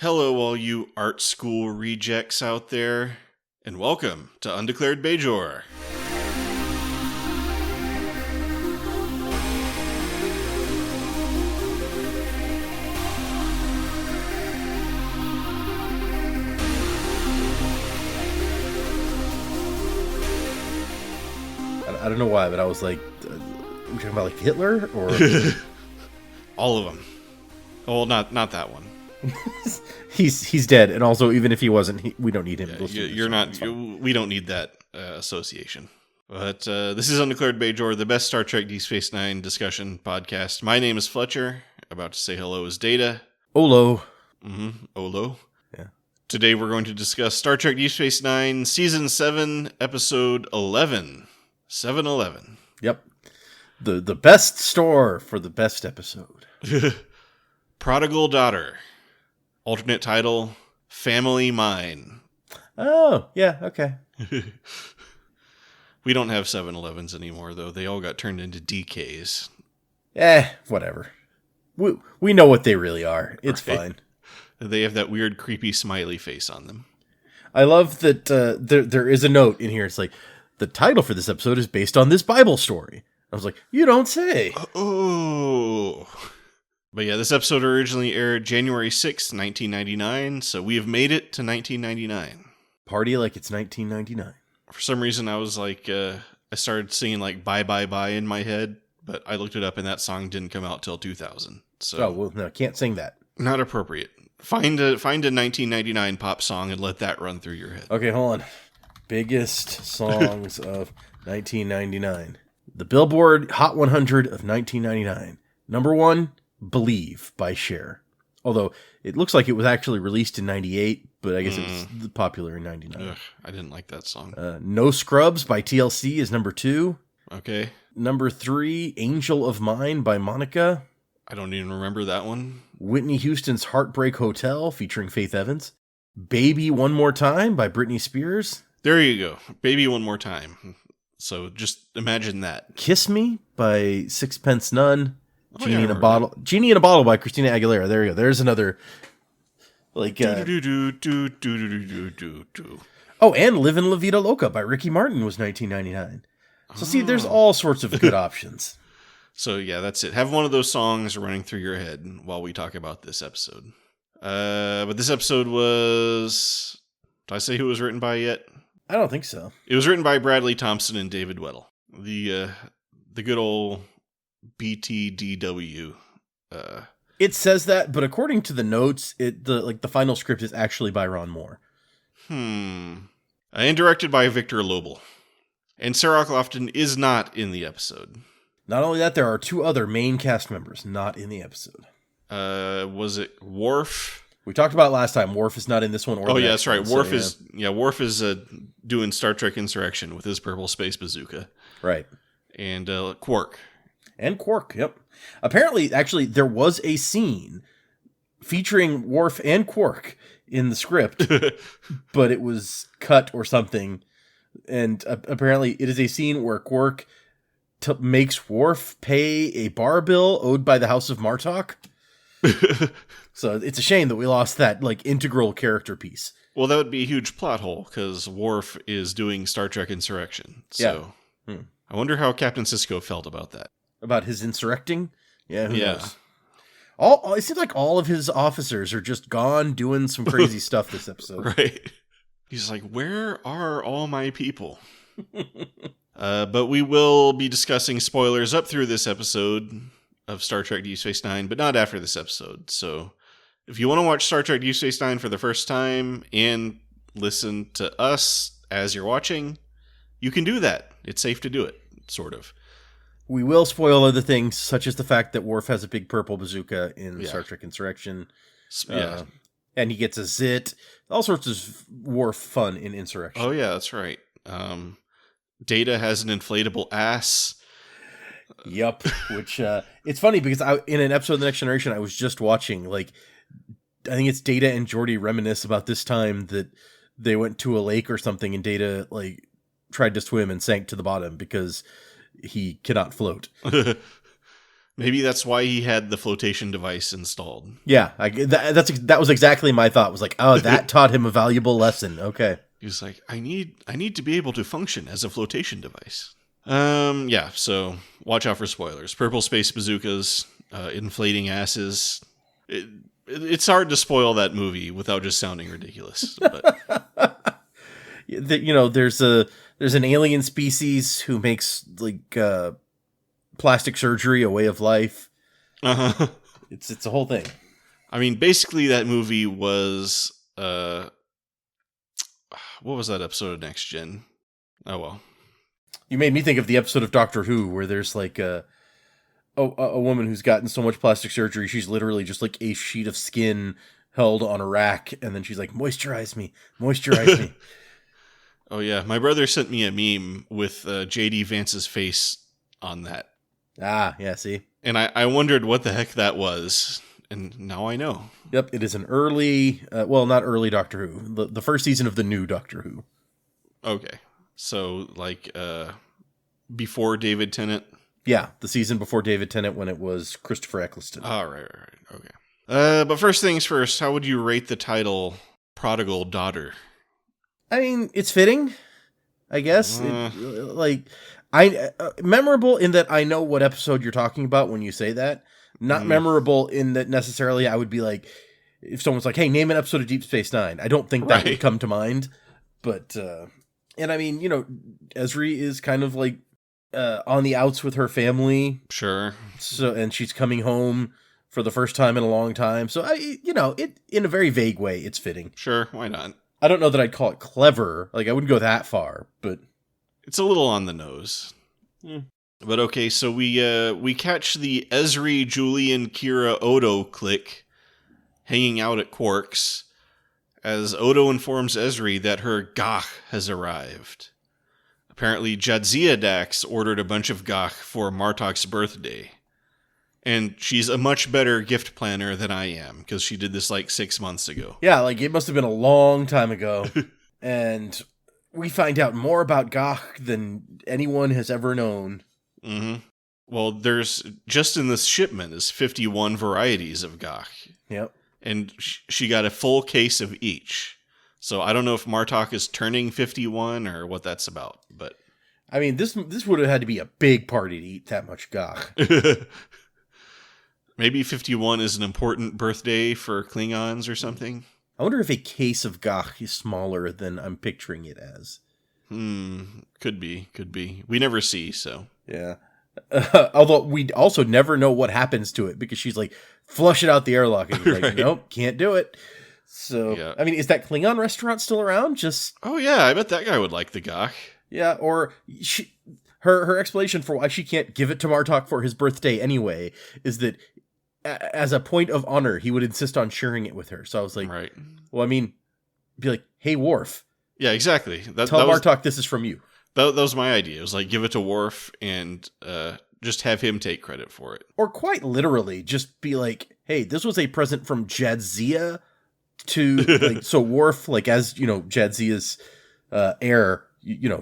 Hello, all you art school rejects out there, and welcome to Undeclared Bajor. I don't know why, but I was like, are we talking about like Hitler or All of them. Oh, not that one. he's dead, and also even if he wasn't, we don't need him. We don't need that association. But this is Undeclared Bajor, the best Star Trek DS9 discussion podcast. My name is Fletcher. About to say hello is Data. Olo. Olo. Yeah. Today we're going to discuss Star Trek DS9 Season 7, Episode 11. 7-11. Yep. The best store for the best episode. Prodigal Daughter. Alternate title, Family Mine. Oh, yeah, okay. We don't have 7-Elevens anymore, though. They all got turned into DKs. Whatever. We know what they really are. It's Right. fine. They have that weird, creepy smiley face on them. I love that there is a note in here. It's like, the title for this episode is based on this Bible story. I was like, you don't say. Oh. But yeah, this episode originally aired January 6th, 1999, so we have made it to 1999. Party like it's 1999. For some reason, I was like, I started singing like Bye Bye Bye in my head, but I looked it up and that song didn't come out till 2000. So Oh, well, no, can't sing that. not appropriate. Find a 1999 pop song and let that run through your head. Okay, hold on. Biggest songs of 1999. The Billboard Hot 100 of 1999. Number 1, Believe by Cher. Although it looks like it was actually released in 98, but I guess it was popular in 99. Ugh, I didn't like that song. No Scrubs by TLC is number 2. Okay. Number 3, Angel of Mine by Monica. I don't even remember that one. Whitney Houston's Heartbreak Hotel featuring Faith Evans. Baby One More Time by Britney Spears. There you go. Baby One More Time. So just imagine that. Kiss Me by Sixpence None. Oh, Genie yeah, I in a remember Bottle. Genie in a Bottle by Christina Aguilera. There you go. There's another. Like. Oh, and Livin' La Vida Loca by Ricky Martin was 1999. So see, there's all sorts of good options. So yeah, that's it. Have one of those songs running through your head while we talk about this episode. But this episode was... Did I say who it was written by yet? I don't think so. It was written by Bradley Thompson and David Weddle. The good old BTDW. It says that, but according to the notes, the final script is actually by Ron Moore. And directed by Victor Lobel. And Sarah Lofton is not in the episode. Not only that, there are 2 other main cast members not in the episode. Was it Worf? We talked about last time. Worf is not in this one. Or Yeah, that's right. Worf is doing Star Trek Insurrection with his purple space bazooka. Right. And Quark. And Quark, yep. Apparently, actually, there was a scene featuring Worf and Quark in the script, but it was cut or something. And apparently, it is a scene where Quark makes Worf pay a bar bill owed by the House of Martok. So it's a shame that we lost that integral character piece. Well, that would be a huge plot hole because Worf is doing Star Trek Insurrection. So I wonder how Captain Sisko felt about that. About his insurrecting? Yeah, who knows? It seems like all of his officers are just gone doing some crazy stuff this episode. Right. He's like, where are all my people? But we will be discussing spoilers up through this episode of Star Trek DS9, but not after this episode. So if you want to watch Star Trek DS9 for the first time and listen to us as you're watching, you can do that. It's safe to do it, sort of. We will spoil other things, such as the fact that Worf has a big purple bazooka in Star Trek Insurrection. And he gets a zit. All sorts of Worf fun in Insurrection. Oh, yeah, that's right. Data has an inflatable ass. Yep. Which, it's funny because in an episode of The Next Generation, I was just watching, I think it's Data and Geordi reminisce about this time that they went to a lake or something and Data, tried to swim and sank to the bottom because he cannot float. Maybe that's why he had the flotation device installed. Yeah, that was exactly my thought. Was like, oh, that taught him a valuable lesson. Okay. He was like, I need to be able to function as a flotation device. Yeah, so watch out for spoilers. Purple space bazookas, inflating asses. It's hard to spoil that movie without just sounding ridiculous. But there's an alien species who makes like plastic surgery a way of life. Uh-huh. It's a whole thing. I mean, basically that movie was what was that episode of Next Gen? Oh well. You made me think of the episode of Doctor Who where there's like a woman who's gotten so much plastic surgery she's literally just like a sheet of skin held on a rack, and then she's like, moisturize me. Oh yeah, my brother sent me a meme with JD Vance's face on that. Ah, yeah, see? And I wondered what the heck that was, and now I know. Yep, it is an early, not early Doctor Who, the first season of the new Doctor Who. Okay, so like before David Tennant? Yeah, the season before David Tennant when it was Christopher Eccleston. Oh, right, okay. But first things first, how would you rate the title Prodigal Daughter? I mean, it's fitting, I guess. Memorable in that I know what episode you're talking about when you say that. Not memorable in that necessarily I would be like, if someone's like, hey, name an episode of Deep Space Nine. I don't think that would come to mind. But, and I mean, Ezri is kind of like on the outs with her family. Sure. So, and she's coming home for the first time in a long time. So, it in a very vague way, it's fitting. Sure, why not? I don't know that I'd call it clever. Like, I wouldn't go that far, but it's a little on the nose. But okay, so we catch the Ezri, Julian, Kira, Odo clique hanging out at Quark's as Odo informs Ezri that her Gach has arrived. Apparently, Jadzia Dax ordered a bunch of Gach for Martok's birthday. And she's a much better gift planner than I am, because she did this like 6 months ago. Yeah, like it must have been a long time ago. And we find out more about Gach than anyone has ever known. Mm-hmm. Well, there's, just in this shipment, is 51 varieties of Gach. Yep. And she got a full case of each. So I don't know if Martok is turning 51 or what that's about, but... I mean, this would have had to be a big party to eat that much Gach. Maybe 51 is an important birthday for Klingons or something. I wonder if a case of Gach is smaller than I'm picturing it as. Could be. We never see, so. Yeah. Although we also never know what happens to it, because she's like, flush it out the airlock. And he's like, nope, can't do it. So, yeah. I mean, is that Klingon restaurant still around? Oh yeah, I bet that guy would like the Gach. Yeah, or her explanation for why she can't give it to Martok for his birthday anyway is that as a point of honor, he would insist on sharing it with her. So I was like, right. Well, I mean, be like, hey, Worf. Yeah, exactly. Tell Martok this is from you. That was my idea. It was like, give it to Worf and just have him take credit for it. Or quite literally, just be like, hey, this was a present from Jadzia to, like, so Worf, like, as, Jadzia's heir,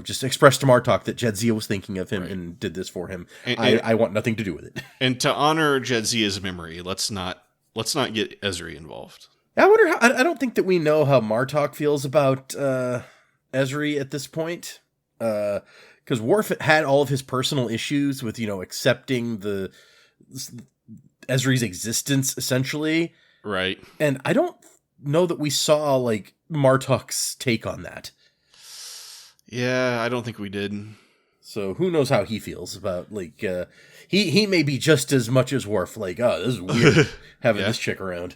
just express to Martok that Jadzia was thinking of him and did this for him. And I want nothing to do with it. And to honor Jadzia's memory, let's not get Ezri involved. I wonder how. I don't think that we know how Martok feels about Ezri at this point, because Worf had all of his personal issues with accepting Ezri's existence essentially, right? And I don't know that we saw like Martok's take on that. Yeah, I don't think we did. So who knows how he feels about, like, he may be just as much as Worf, like, oh, this is weird having this chick around.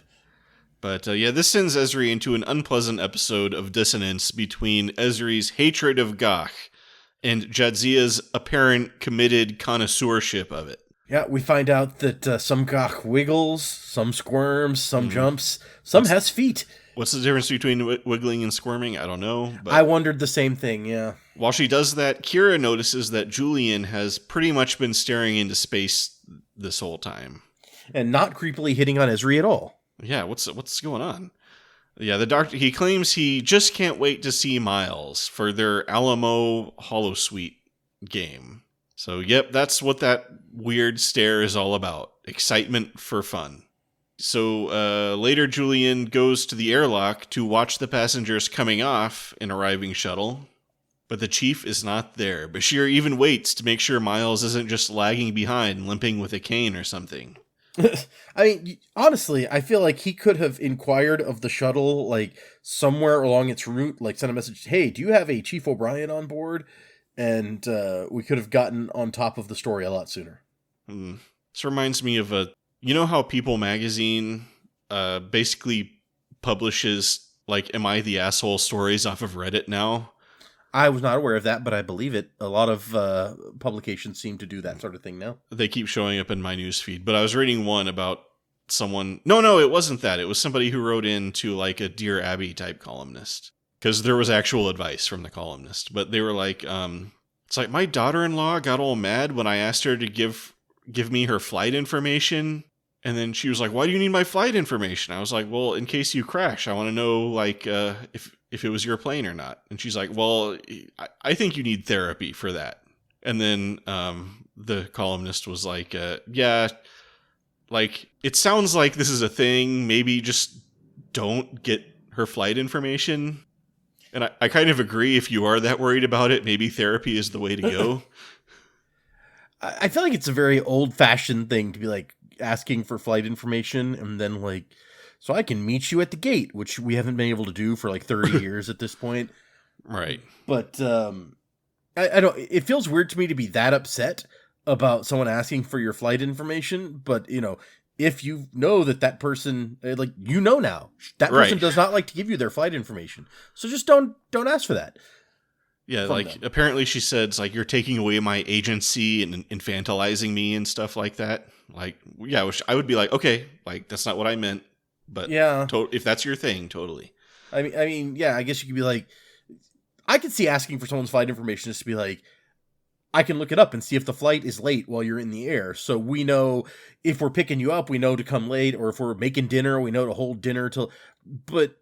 But this sends Ezri into an unpleasant episode of dissonance between Ezri's hatred of Gach and Jadzia's apparent committed connoisseurship of it. Yeah, we find out that some Gach wiggles, some squirms, some jumps, some has feet. What's the difference between wiggling and squirming? I don't know. But I wondered the same thing, yeah. While she does that, Kira notices that Julian has pretty much been staring into space this whole time. And not creepily hitting on Ezri at all. Yeah, what's going on? Yeah, the doctor, he claims he just can't wait to see Miles for their Alamo Holosuite game. So, yep, that's what that weird stare is all about. Excitement for fun. So later, Julian goes to the airlock to watch the passengers coming off an arriving shuttle. But the chief is not there. Bashir even waits to make sure Miles isn't just lagging behind, limping with a cane or something. I mean, honestly, I feel like he could have inquired of the shuttle, like, somewhere along its route, like, sent a message, hey, do you have a Chief O'Brien on board? And we could have gotten on top of the story a lot sooner. This reminds me of you know how People magazine basically publishes, like, Am I the Asshole stories off of Reddit now? I was not aware of that, but I believe it. A lot of publications seem to do that sort of thing now. They keep showing up in my newsfeed, but I was reading one about someone... No, it wasn't that. It was somebody who wrote in to, like, a Dear Abby type columnist. Because there was actual advice from the columnist. But they were like, it's like, my daughter-in-law got all mad when I asked her to give me her flight information. And then she was like, why do you need my flight information? I was like, well, in case you crash, I want to know, like, if it was your plane or not. And she's like, well, I think you need therapy for that. And then the columnist was like, yeah, like, it sounds like this is a thing. Maybe just don't get her flight information. And I kind of agree. If you are that worried about it, maybe therapy is the way to go. I feel like it's a very old-fashioned thing to be, like, asking for flight information and then, like, so I can meet you at the gate, which we haven't been able to do for, like, 30 years at this point. Right. But I don't... It feels weird to me to be that upset about someone asking for your flight information, but, you know... If you know that person, like, you know now, that person does not like to give you their flight information. So just don't ask for that. Yeah, like, apparently she said, it's like, you're taking away my agency and infantilizing me and stuff like that. Like, yeah, I would be like, okay, like, that's not what I meant. But yeah, if that's your thing, totally. I mean, yeah, I guess you could be like, I could see asking for someone's flight information just to be like, I can look it up and see if the flight is late while you're in the air. So we know if we're picking you up, we know to come late, or if we're making dinner, we know to hold dinner till. But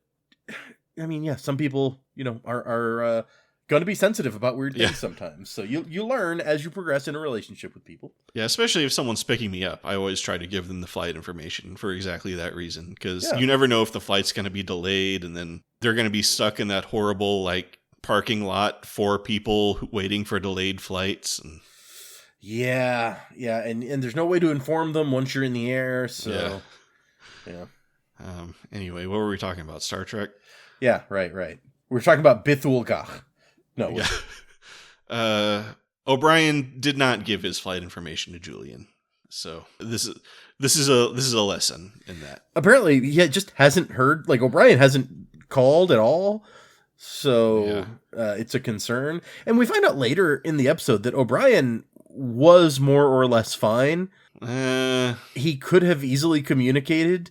I mean, yeah, some people, you know, are going to be sensitive about weird things sometimes. So you learn as you progress in a relationship with people. Yeah, especially if someone's picking me up. I always try to give them the flight information for exactly that reason. Because you never know if the flight's going to be delayed and then they're going to be stuck in that horrible, like, parking lot for people waiting for delayed flights. And yeah. And there's no way to inform them once you're in the air. So, yeah. Anyway, what were we talking about? Star Trek? Yeah, right. We were talking about Bithul Gach. No. Yeah. O'Brien did not give his flight information to Julian. So this is a lesson in that. Apparently, he just hasn't heard, like, O'Brien hasn't called at all. So it's a concern. And we find out later in the episode that O'Brien was more or less fine. He could have easily communicated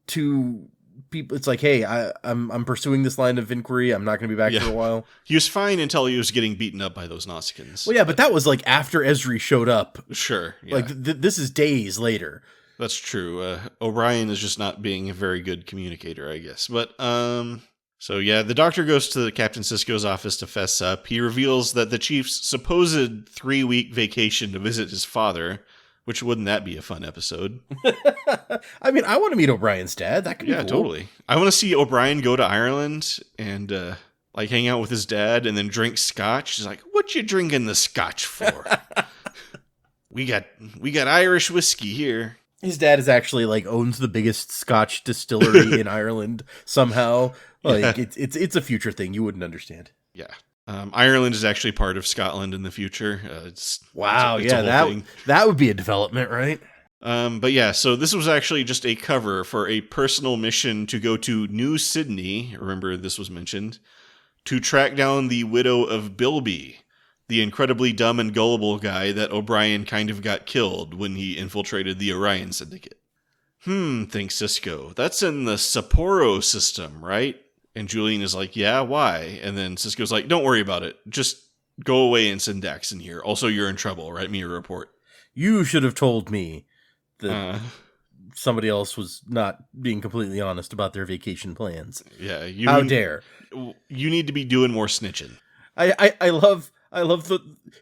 to people. It's like, hey, I'm pursuing this line of inquiry. I'm not going to be back for a while. He was fine until he was getting beaten up by those Nausicaans. Well, yeah, but that was like after Ezri showed up. Sure. Yeah. Like this is days later. That's true. O'Brien is just not being a very good communicator, I guess. But, so yeah, the doctor goes to Captain Sisko's office to fess up. He reveals that the chief's supposed 3-week vacation to visit his father, which wouldn't that be a fun episode? I mean, I want to meet O'Brien's dad. That could be cool. Yeah, totally. I want to see O'Brien go to Ireland and like hang out with his dad and then drink scotch. He's like, "What you drinking the scotch for?" we got Irish whiskey here. His dad is actually like owns the biggest Scotch distillery in Ireland somehow. Like it's a future thing you wouldn't understand. Yeah. Ireland is actually part of Scotland in the future. It's that would be a development, right? But yeah, so this was actually just a cover for a personal mission to go to New Sydney. Remember this was mentioned to track down the widow of Bilby, the incredibly dumb and gullible guy that O'Brien kind of got killed when he infiltrated the Orion Syndicate. Thinks Sisko. That's in the Sapporo system, right? And Julian is like, yeah, why? And then Sisko's like, don't worry about it. Just go away and send Dax in here. Also, you're in trouble. Write me a report. You should have told me that somebody else was not being completely honest about their vacation plans. Yeah. How dare. You need to be doing more snitching. I love I love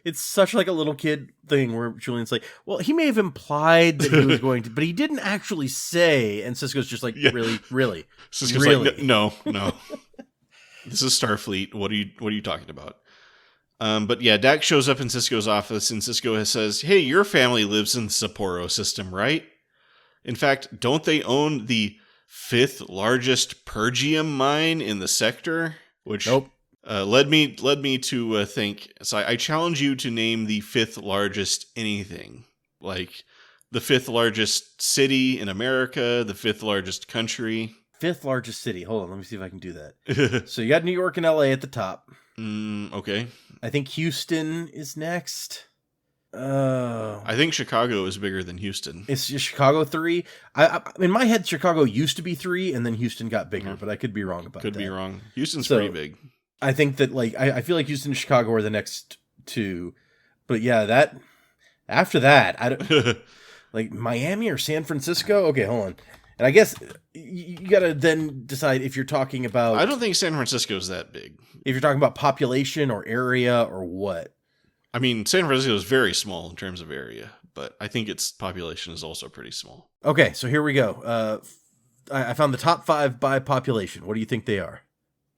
it's such like a little kid thing where Julian's like, well, he may have implied that he was going to, but he didn't actually say. And Sisko's just like, really? Sisko's like, no. This is Starfleet. What are you talking about? But yeah, Dax shows up in Sisko's office, and Sisko says, hey, your family lives in the Sapporo system, right? In fact, don't they own the 5th largest Pergium mine in the sector? Which nope. led me to think. So I challenge you to name the 5th largest anything, like the 5th largest city in America, the 5th largest country. 5th largest city. Hold on, let me see if I can do that. So you got New York and LA at the top. Okay. I think Houston is next. I think Chicago is bigger than Houston. It's Chicago 3. I in my head, Chicago used to be 3, and then Houston got bigger, but I could be wrong about that. Could be wrong. Houston's pretty big. I think that I feel like Houston and Chicago are the next 2, but yeah, that after that, I don't like Miami or San Francisco. Okay, hold on. And I guess you got to then decide if you're talking about... I don't think San Francisco is that big. If you're talking about population or area or what. I mean, San Francisco is very small in terms of area, but I think its population is also pretty small. Okay, so here we go. I found the top 5 by population. What do you think they are?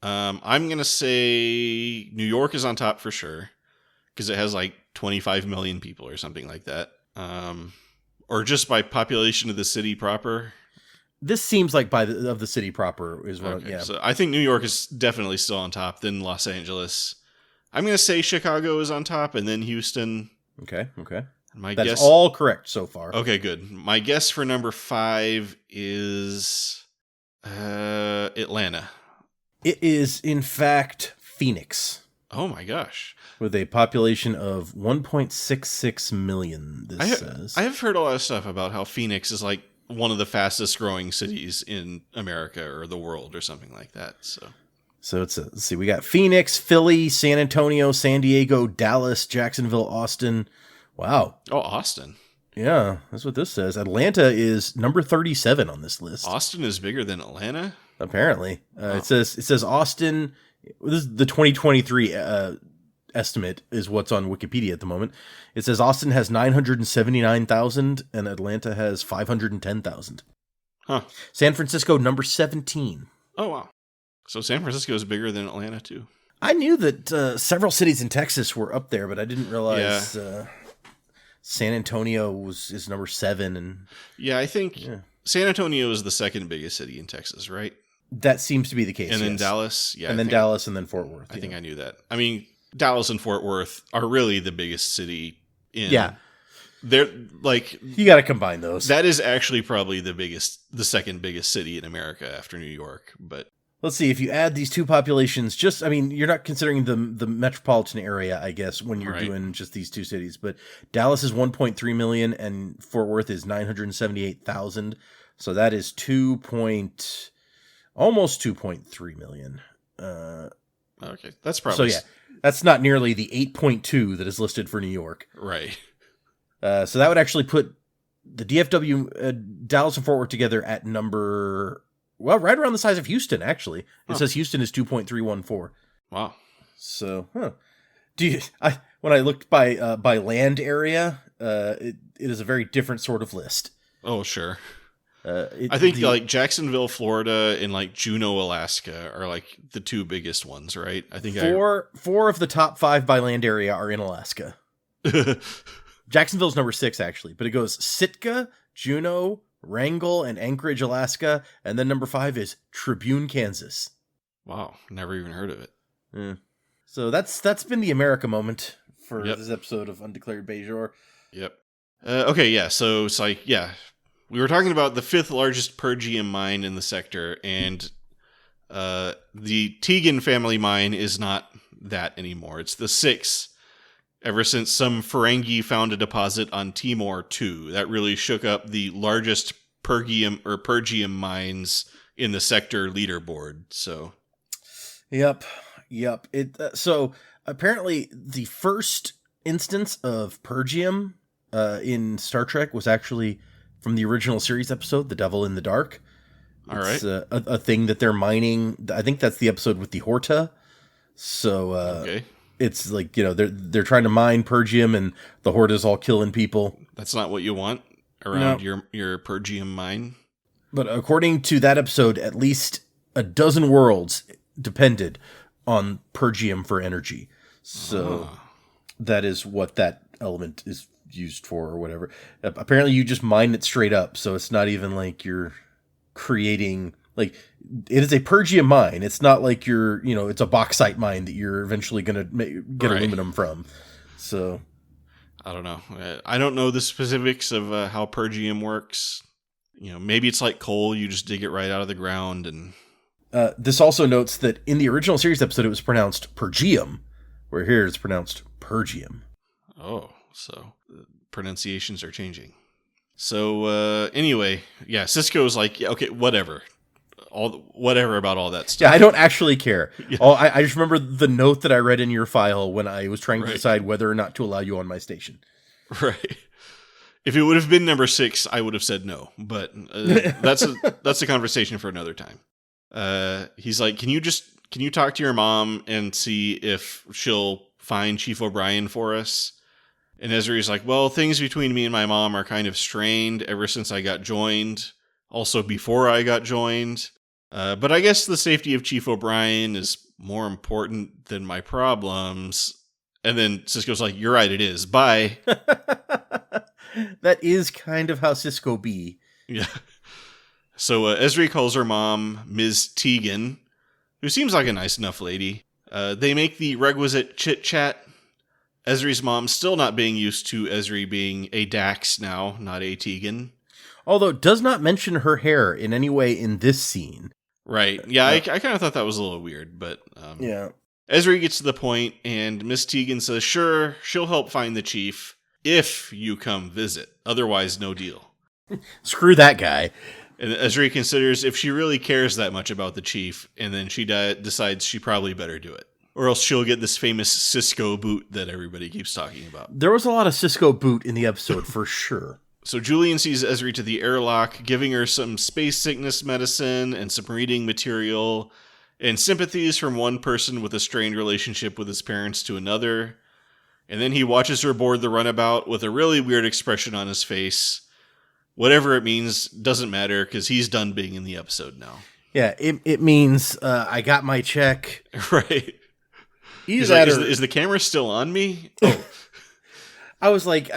I'm going to say New York is on top for sure, because it has like 25 million people or something like that. Or just by population of the city proper. This seems like of the city proper is what. Okay, yeah. So I think New York is definitely still on top. Then Los Angeles. I'm gonna say Chicago is on top, and then Houston. Okay. My That's guess. all correct so far. Okay, good. My guess for number 5 is Atlanta. It is in fact Phoenix. Oh my gosh. With a population of 1.66 million. This says. I have heard a lot of stuff about how Phoenix is like one of the fastest growing cities in America or the world or something like that. So let's see, we got Phoenix, Philly, San Antonio, San Diego, Dallas, Jacksonville, Austin. Wow. Oh, Austin. Yeah, that's what this says. Atlanta is number 37 on this list. Austin is bigger than Atlanta? Apparently. It says Austin, this is the 2023 estimate is what's on Wikipedia at the moment. It says Austin has 979,000 and Atlanta has 510,000. Huh. San Francisco, number 17. Oh, wow. So San Francisco is bigger than Atlanta, too. I knew that several cities in Texas were up there, but I didn't realize San Antonio is number 7. And I think San Antonio is the second biggest city in Texas, right? That seems to be the case. And then Dallas. Yeah. And then Dallas and then Fort Worth. I think I knew that. I mean, Dallas and Fort Worth are really the biggest city in... Yeah. They're like... You got to combine those. That is actually probably the second biggest city in America after New York, but... Let's see, if you add these two populations, you're not considering the metropolitan area, I guess, when you're doing just these two cities, but Dallas is 1.3 million and Fort Worth is 978,000. So that is almost 2.3 million. Okay, that's probably... So that's not nearly the 8.2 that is listed for New York. Right. So that would actually put the DFW, Dallas and Fort Worth together at number... Well, right around the size of Houston, actually. It says Houston is 2.314. Wow. So, when I looked by land area, it is a very different sort of list. Oh, sure. I think like Jacksonville, Florida, and like Juneau, Alaska are like the two biggest ones, right? I think four of the top 5 by land area are in Alaska. Jacksonville's number 6, actually, but it goes Sitka, Juneau, Wrangell, and Anchorage, Alaska, and then number 5 is Tribune, Kansas. Wow, never even heard of it. Yeah. So that's been the America moment for this episode of Undeclared Bajor. Yep. Okay, yeah. So it's like, we were talking about the 5th largest Pergium mine in the sector, and the Tegan family mine is not that anymore. It's the 6th. Ever since some Ferengi found a deposit on Timor 2, that really shook up the largest Pergium mines in the sector leaderboard. So, yep. So apparently, the first instance of Pergium in Star Trek was actually from the original series episode, "The Devil in the Dark." It's a thing that they're mining. I think that's the episode with the Horta. So, okay. it's like, they're trying to mine Pergium, and the Horde is all killing people. That's not what you want around your Pergium mine. But according to that episode, at least a dozen worlds depended on Pergium for energy. So that is what that element is used for, or whatever. Apparently you just mine it straight up, so it's not even like you're creating, like, it is a Pergium mine. It's not like it's a bauxite mine that you're eventually going to get aluminum from. So I don't know. I don't know the specifics of how Pergium works. Maybe it's like coal. You just dig it right out of the ground. And this also notes that in the original series episode, it was pronounced Pergium, where here it's pronounced Pergium. Oh, so pronunciations are changing. So anyway, yeah, Cisco's like, yeah, okay, whatever. Whatever about all that stuff. Yeah, I don't actually care. Yeah. I just remember the note that I read in your file when I was trying to decide whether or not to allow you on my station. Right. If it would have been number 6, I would have said no. But that's a conversation for another time. He's like, can you talk to your mom and see if she'll find Chief O'Brien for us? And Ezri's like, well, things between me and my mom are kind of strained ever since I got joined. Also before I got joined. But I guess the safety of Chief O'Brien is more important than my problems. And then Cisco's like, you're right, it is. Bye. That is kind of how Cisco be. Yeah. So Ezri calls her mom Ms. Tegan, who seems like a nice enough lady. They make the requisite chit-chat. Ezri's mom's still not being used to Ezri being a Dax now, not a Tegan. Although it does not mention her hair in any way in this scene. Right. Yeah, I kind of thought that was a little weird, but... yeah. Ezri gets to the point, and Miss Tegan says, sure, she'll help find the chief if you come visit. Otherwise, no deal. Screw that guy. And Ezri considers if she really cares that much about the chief, and then she decides she probably better do it. Or else she'll get this famous Cisco boot that everybody keeps talking about. There was a lot of Cisco boot in the episode, for sure. So Julian sees Ezri to the airlock, giving her some space sickness medicine and some reading material, and sympathies from one person with a strained relationship with his parents to another. And then he watches her board the runabout with a really weird expression on his face. Whatever it means doesn't matter, because he's done being in the episode now. Yeah, it means I got my check. Right. He's like, is the camera still on me? Oh. I was like,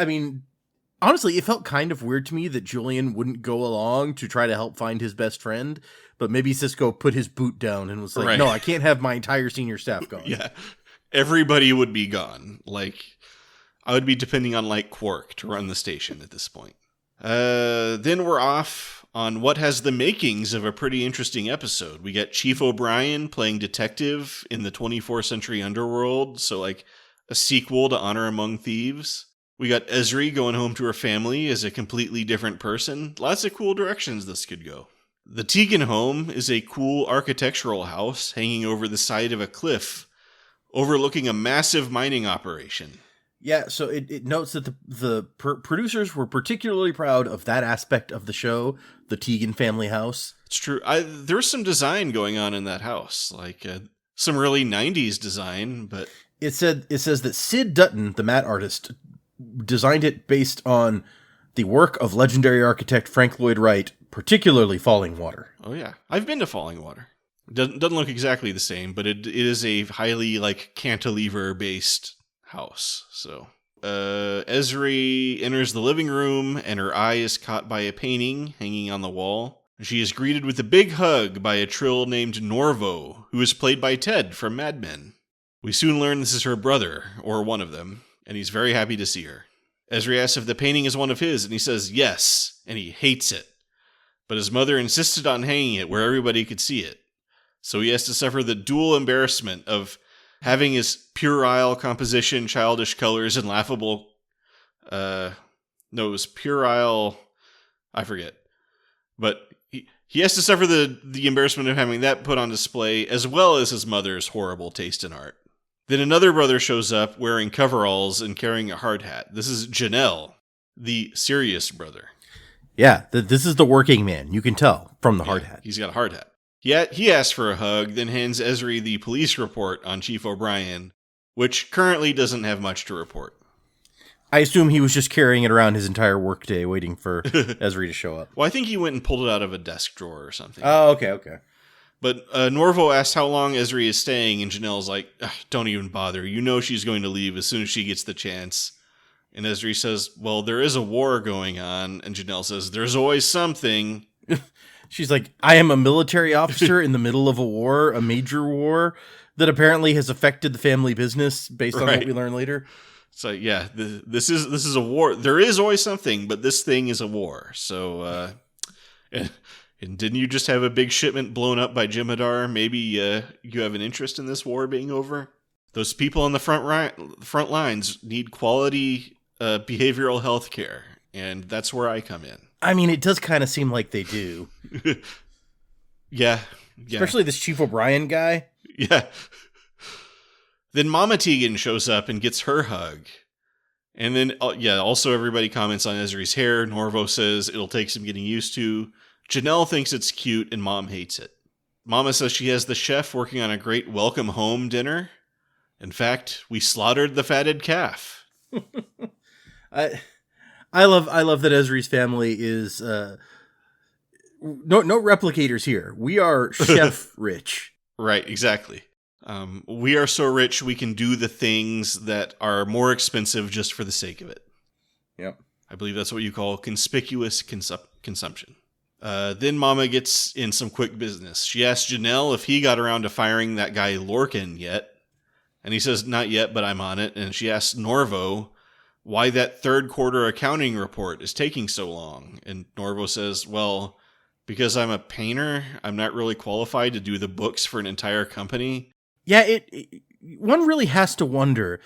honestly, it felt kind of weird to me that Julian wouldn't go along to try to help find his best friend, but maybe Cisco put his boot down and was like, no, I can't have my entire senior staff gone. Yeah. Everybody would be gone. Like, I would be depending on, like, Quark to run the station at this point. Then we're off on what has the makings of a pretty interesting episode. We get Chief O'Brien playing detective in the 24th Century Underworld, so, like, a sequel to Honor Among Thieves. We got Ezri going home to her family as a completely different person. Lots of cool directions this could go. The Tegan home is a cool architectural house hanging over the side of a cliff, overlooking a massive mining operation. Yeah, so it notes that the producers were particularly proud of that aspect of the show, the Tegan family house. It's true. There was some design going on in that house, like some really 90s design, but... It says that Sid Dutton, the matte artist, designed it based on the work of legendary architect Frank Lloyd Wright, particularly Falling Water. Oh yeah, I've been to Falling Water. Doesn't look exactly the same, but it is a highly like cantilever based house. So Ezri enters the living room, and her eye is caught by a painting hanging on the wall. She is greeted with a big hug by a Trill named Norvo, who is played by Ted from Mad Men. We soon learn this is her brother, or one of them, and he's very happy to see her. Ezri asks if the painting is one of his, and he says yes, and he hates it. But his mother insisted on hanging it where everybody could see it. So he has to suffer the dual embarrassment of having his puerile composition, childish colors, and laughable... it was puerile... I forget. But he has to suffer the embarrassment of having that put on display, as well as his mother's horrible taste in art. Then another brother shows up wearing coveralls and carrying a hard hat. This is Janelle, the serious brother. Yeah, this is the working man. You can tell from the hard hat. He's got a hard hat. He asks for a hug, then hands Ezri the police report on Chief O'Brien, which currently doesn't have much to report. I assume he was just carrying it around his entire workday waiting for Ezri to show up. Well, I think he went and pulled it out of a desk drawer or something. Oh, okay. But Norvo asks how long Ezri is staying, and Janelle's like, don't even bother. You know she's going to leave as soon as she gets the chance. And Ezri says, well, there is a war going on. And Janelle says, there's always something. She's like, I am a military officer in the middle of a war, a major war, that apparently has affected the family business based on what we learn later. It's like, yeah, this is a war. There is always something, but this thing is a war. So, and didn't you just have a big shipment blown up by Jem'Hadar? Maybe you have an interest in this war being over? Those people on the front lines need quality behavioral health care, and that's where I come in. I mean, it does kind of seem like they do. Yeah. Especially this Chief O'Brien guy. Yeah. Then Mama Tegan shows up and gets her hug. And then, also everybody comments on Ezri's hair. Norvo says it'll take some getting used to. Janelle thinks it's cute, and Mom hates it. Mama says she has the chef working on a great welcome home dinner. In fact, we slaughtered the fatted calf. I love that Ezri's family is no replicators here. We are chef rich. Right, exactly. We are so rich we can do the things that are more expensive just for the sake of it. Yep. I believe that's what you call conspicuous consumption. Then Mama gets in some quick business. She asks Janelle if he got around to firing that guy Lorcan yet. And he says, not yet, but I'm on it. And she asks Norvo why that third quarter accounting report is taking so long. And Norvo says, well, because I'm a painter, I'm not really qualified to do the books for an entire company. Yeah, one really has to wonder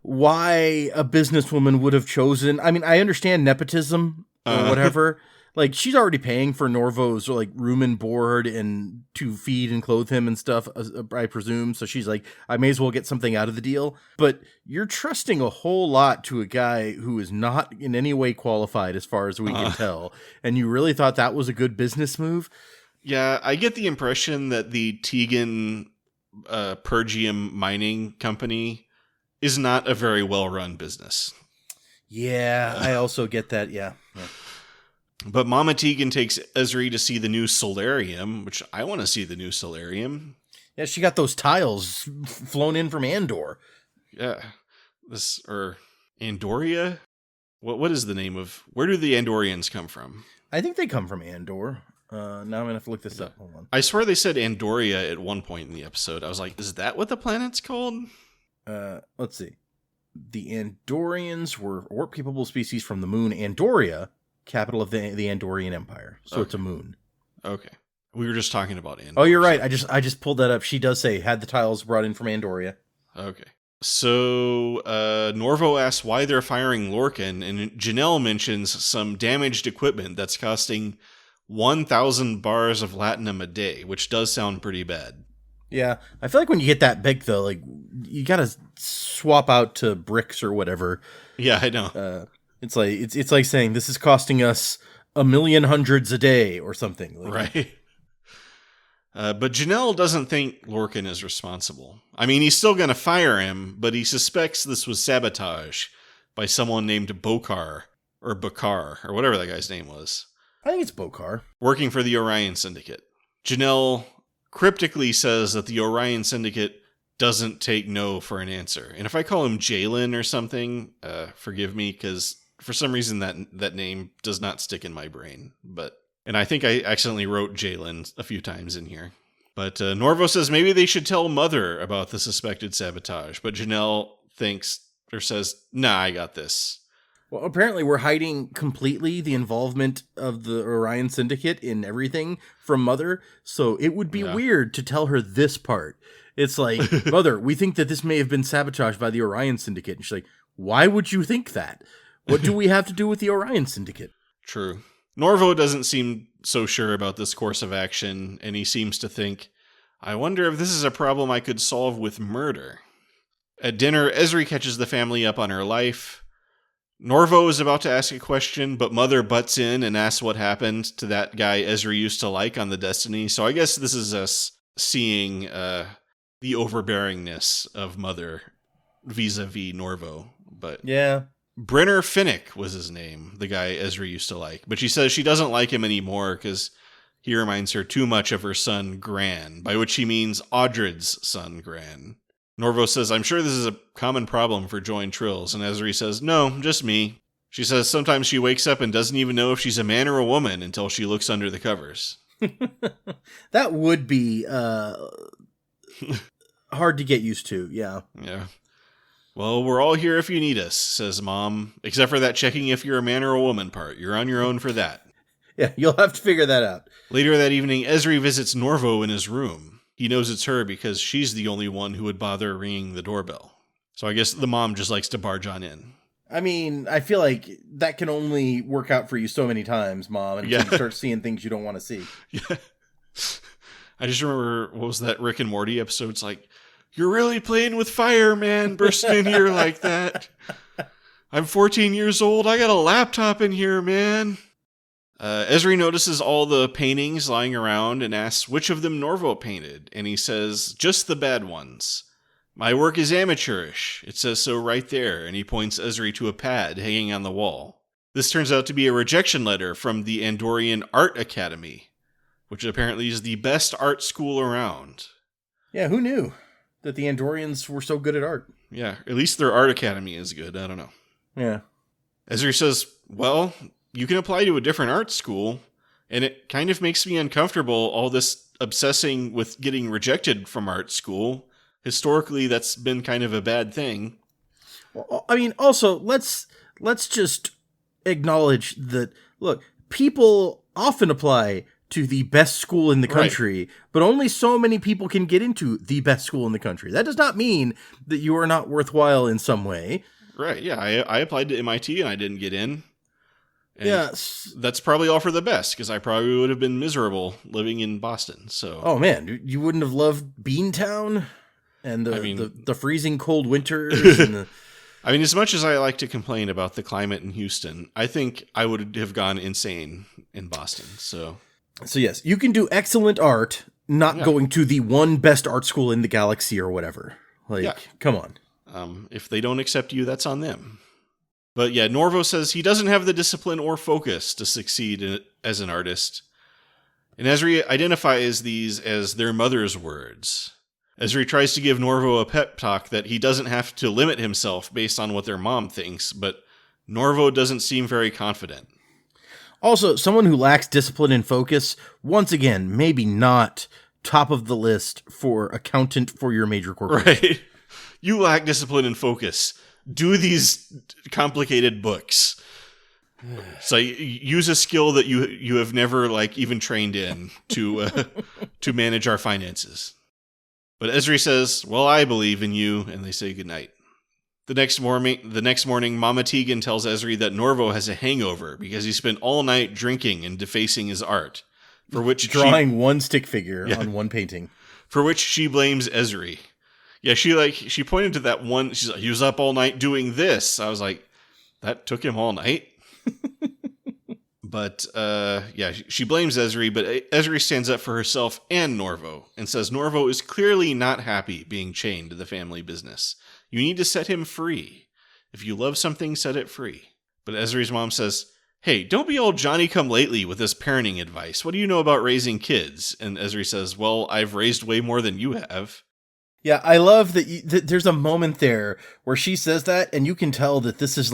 why a businesswoman would have chosen. I mean, I understand nepotism or whatever. Like, she's already paying for Norvo's like room and board and to feed and clothe him and stuff, I presume. So she's like, I may as well get something out of the deal. But you're trusting a whole lot to a guy who is not in any way qualified as far as we can tell. And you really thought that was a good business move? Yeah, I get the impression that the Tegan Pergium mining company is not a very well-run business. Yeah, I also get that, yeah. But Mama Tegan takes Ezri to see the new solarium, which I want to see the new solarium. Yeah, she got those tiles flown in from Andor. Yeah. Or Andoria? What is the name of... Where do the Andorians come from? I think they come from Andor. Now I'm going to have to look this up. Hold on. I swear they said Andoria at one point in the episode. I was like, is that what the planet's called? Let's see. The Andorians were warp-capable species from the moon Andoria, capital of the Andorian Empire. So It's a moon. Okay. We were just talking about Andor. Oh, you're right. I just pulled that up. She does say, had the tiles brought in from Andoria. Okay. So, Norvo asks why they're firing Lorcan, and Janelle mentions some damaged equipment that's costing 1,000 bars of latinum a day, which does sound pretty bad. Yeah. I feel like when you get that big, though, like, you gotta swap out to bricks or whatever. Yeah, I know. It's like saying this is costing us 1,000,000 hundreds a day or something. Like, right. But Janelle doesn't think Lorcan is responsible. I mean, he's still going to fire him, but he suspects this was sabotage by someone named Bokar, or whatever that guy's name was. I think it's Bokar. Working for the Orion Syndicate. Janelle cryptically says that the Orion Syndicate doesn't take no for an answer. And if I call him Jalen or something, forgive me, because for some reason that name does not stick in my brain. And I think I accidentally wrote Jalen a few times in here. But Norvo says maybe they should tell Mother about the suspected sabotage. But Janelle says, nah, I got this. Well, apparently we're hiding completely the involvement of the Orion Syndicate in everything from Mother. So it would be weird to tell her this part. It's like, Mother, we think that this may have been sabotaged by the Orion Syndicate. And she's like, why would you think that? What do we have to do with the Orion Syndicate? True. Norvo doesn't seem so sure about this course of action, and he seems to think, I wonder if this is a problem I could solve with murder. At dinner, Ezri catches the family up on her life. Norvo is about to ask a question, but Mother butts in and asks what happened to that guy Ezri used to like on the Destiny. So I guess this is us seeing the overbearingness of Mother vis-a-vis Norvo. But yeah. Brenner Finnick was his name, the guy Ezri used to like. But she says she doesn't like him anymore because he reminds her too much of her son Gran, by which she means Audred's son Gran. Norvo says, I'm sure this is a common problem for joined trills. And Ezri says, no, just me. She says sometimes she wakes up and doesn't even know if she's a man or a woman until she looks under the covers. That would be hard to get used to, yeah. Yeah. Well, we're all here if you need us, says Mom, except for that checking if you're a man or a woman part. You're on your own for that. Yeah, you'll have to figure that out. Later that evening, Ezri visits Norvo in his room. He knows it's her because she's the only one who would bother ringing the doorbell. So I guess the mom just likes to barge on in. I mean, I feel like that can only work out for you so many times, Mom, until you start seeing things you don't want to see. Yeah. I just remember, what was that Rick and Morty episode? It's like, you're really playing with fire, man, bursting in here like that. I'm 14 years old. I got a laptop in here, man. Ezri notices all the paintings lying around and asks which of them Norvo painted. And he says, just the bad ones. My work is amateurish. It says so right there. And he points Ezri to a pad hanging on the wall. This turns out to be a rejection letter from the Andorian Art Academy, which apparently is the best art school around. Yeah, who knew that the Andorians were so good at art? Yeah, at least their art academy is good. I don't know. Yeah. Ezri says, well, you can apply to a different art school, and it kind of makes me uncomfortable, all this obsessing with getting rejected from art school. Historically, that's been kind of a bad thing. Well, I mean, also, let's just acknowledge that, look, people often apply to the best school in the country, but only so many people can get into the best school in the country. That does not mean that you are not worthwhile in some way. Right, yeah. I applied to MIT and I didn't get in. And yes. That's probably all for the best, because I probably would have been miserable living in Boston. So, oh man, you wouldn't have loved Beantown and the freezing cold winters. And the... I mean, as much as I like to complain about the climate in Houston, I think I would have gone insane in Boston. So yes, you can do excellent art, not going to the one best art school in the galaxy or whatever. Like, come on. If they don't accept you, that's on them. But yeah, Norvo says he doesn't have the discipline or focus to succeed as an artist. And Ezri identifies these as their mother's words. Ezri tries to give Norvo a pep talk that he doesn't have to limit himself based on what their mom thinks, but Norvo doesn't seem very confident. Also, someone who lacks discipline and focus, once again, maybe not top of the list for accountant for your major corporation. Right. You lack discipline and focus. Do these complicated books. So use a skill that you have never even trained in to manage our finances. But Ezri says, well, I believe in you, and they say goodnight. The next morning, Mama Tegan tells Ezri that Norvo has a hangover because he spent all night drinking and defacing his art. For which drawing one stick figure on one painting. For which she blames Ezri. Yeah, she pointed to that one. She's like, he was up all night doing this. I was like, that took him all night. But she blames Ezri, but Ezri stands up for herself and Norvo and says Norvo is clearly not happy being chained to the family business. You need to set him free. If you love something, set it free. But Ezri's mom says, hey, don't be all Johnny-come-lately with this parenting advice. What do you know about raising kids? And Ezri says, well, I've raised way more than you have. Yeah, I love that there's a moment there where she says that, and you can tell that this is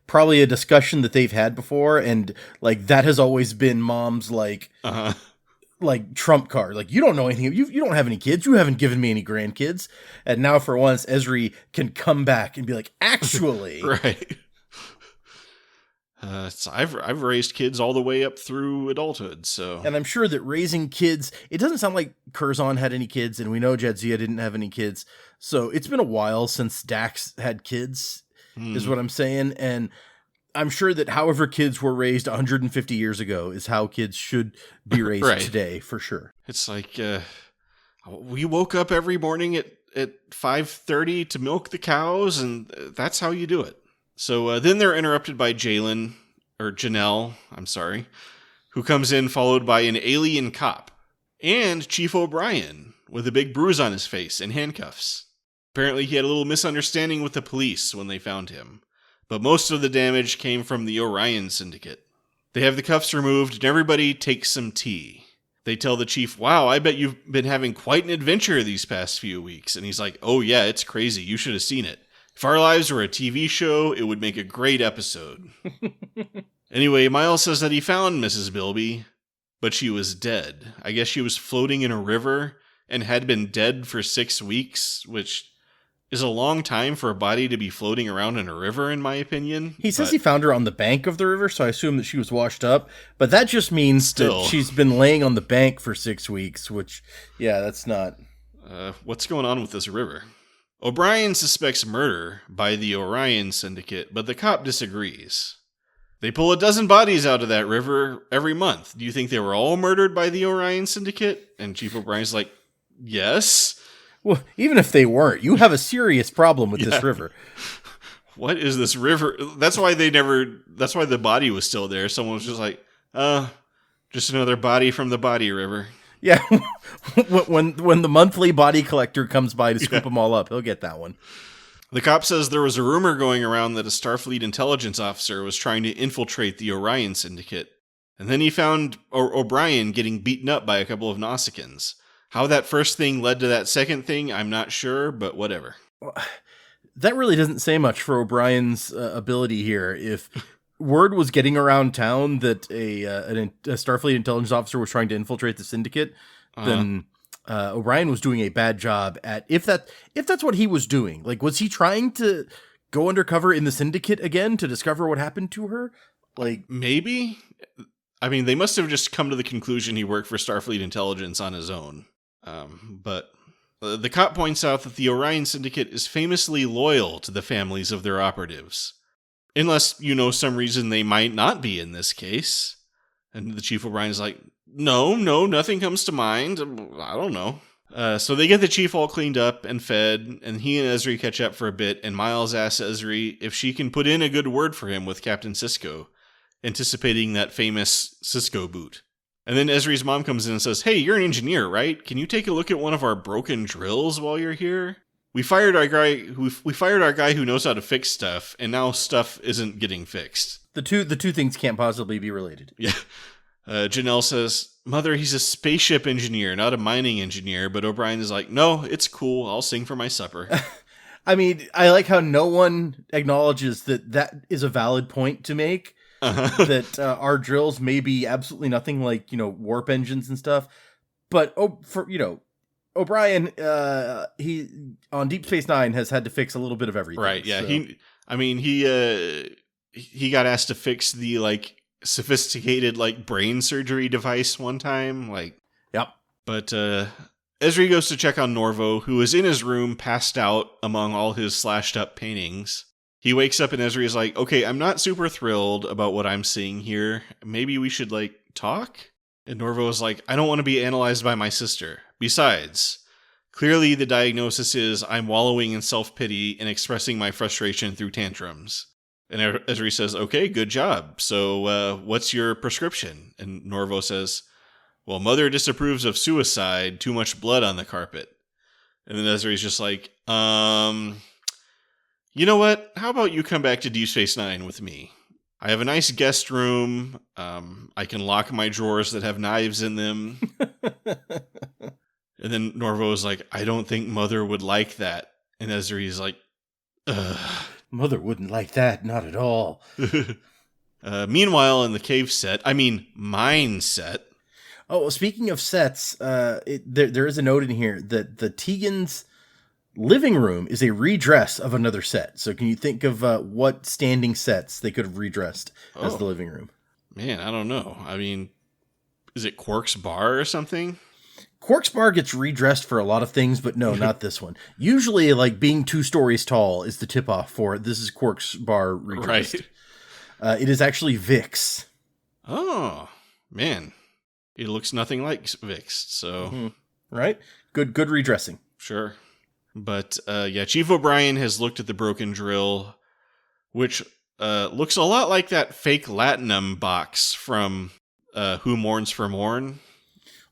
probably a discussion that they've had before, and that has always been mom's trump card. You don't know anything. You don't have any kids. You haven't given me any grandkids. And now for once, Ezri can come back and be like, actually. Right. So I've raised kids all the way up through adulthood, so. And I'm sure that raising kids, it doesn't sound like Curzon had any kids, and we know Jadzia didn't have any kids. So it's been a while since Dax had kids, is what I'm saying. And I'm sure that however kids were raised 150 years ago is how kids should be raised today, for sure. It's we woke up every morning at 5:30 to milk the cows, and that's how you do it. So then they're interrupted by Janelle, who comes in followed by an alien cop and Chief O'Brien, with a big bruise on his face and handcuffs. Apparently he had a little misunderstanding with the police when they found him, but most of the damage came from the Orion Syndicate. They have the cuffs removed and everybody takes some tea. They tell the chief, wow, I bet you've been having quite an adventure these past few weeks. And he's like, oh yeah, it's crazy. You should have seen it. If our lives were a TV show, it would make a great episode. Anyway, Miles says that he found Mrs. Bilby, but she was dead. I guess she was floating in a river and had been dead for 6 weeks, which is a long time for a body to be floating around in a river, in my opinion. He says he found her on the bank of the river, so I assume that she was washed up. But that just means that she's been laying on the bank for 6 weeks, which, yeah, that's not... what's going on with this river? O'Brien suspects murder by the Orion Syndicate, but the cop disagrees. They pull 12 bodies out of that river every month. Do you think they were all murdered by the Orion Syndicate? And Chief O'Brien's like, yes. Well, even if they weren't, you have a serious problem with this river. What is this river? That's why the body was still there. Someone was just like, just another body from the body river. Yeah, when the monthly body collector comes by to scoop them all up, he'll get that one. The cop says there was a rumor going around that a Starfleet intelligence officer was trying to infiltrate the Orion Syndicate. And then he found O'Brien getting beaten up by a couple of Nausicaans. How that first thing led to that second thing, I'm not sure, but whatever. That really doesn't say much for O'Brien's ability here. If word was getting around town that a Starfleet intelligence officer was trying to infiltrate the Syndicate, then O'Brien was doing a bad job at if that's what he was doing. Like, was he trying to go undercover in the Syndicate again to discover what happened to her? Like, maybe. I mean, they must have just come to the conclusion he worked for Starfleet intelligence on his own. But the cop points out that the Orion Syndicate is famously loyal to the families of their operatives. Unless, some reason they might not be in this case. And the Chief O'Brien's like, no, nothing comes to mind. I don't know. So they get the chief all cleaned up and fed, and he and Ezri catch up for a bit, and Miles asks Ezri if she can put in a good word for him with Captain Sisko, anticipating that famous Sisko boot. And then Ezri's mom comes in and says, hey, you're an engineer, right? Can you take a look at one of our broken drills while you're here? We fired our guy who knows how to fix stuff, and now stuff isn't getting fixed. The two things can't possibly be related. Yeah. Janelle says, Mother, he's a spaceship engineer, not a mining engineer. But O'Brien is like, no, it's cool. I'll sing for my supper. I mean, I like how no one acknowledges that is a valid point to make. That our drills may be absolutely nothing like, warp engines and stuff. But, O'Brien, he on Deep Space Nine has had to fix a little bit of everything. Right, yeah. So. He got asked to fix the, sophisticated, brain surgery device one time. Yep. But Ezri goes to check on Norvo, who is in his room, passed out among all his slashed up paintings. He wakes up and Ezri is like, okay, I'm not super thrilled about what I'm seeing here. Maybe we should, talk? And Norvo is like, I don't want to be analyzed by my sister. Besides, clearly the diagnosis is I'm wallowing in self-pity and expressing my frustration through tantrums. And Ezri says, okay, good job. So what's your prescription? And Norvo says, well, Mother disapproves of suicide, too much blood on the carpet. And then Ezri's just like, you know what? How about you come back to Deep Space Nine with me? I have a nice guest room. I can lock my drawers that have knives in them. And then Norvo is like, I don't think Mother would like that. And Ezri's like, ugh. Mother wouldn't like that, not at all. Meanwhile, in the cave set, mine set. Oh, speaking of sets, there is a note in here that the Tegan's living room is a redress of another set. So can you think of what standing sets they could have redressed as the living room? Man, I don't know. Is it Quark's bar or something? Quark's bar gets redressed for a lot of things, but no, not this one. Usually, being 2 stories tall is the tip-off for it. This is Quark's bar redressed. Right. It is actually Vix. Oh, man. It looks nothing like Vix, so... Mm-hmm. Right? Good redressing. Sure. But, Chief O'Brien has looked at the broken drill, which looks a lot like that fake Latinum box from Who Mourns for Morn.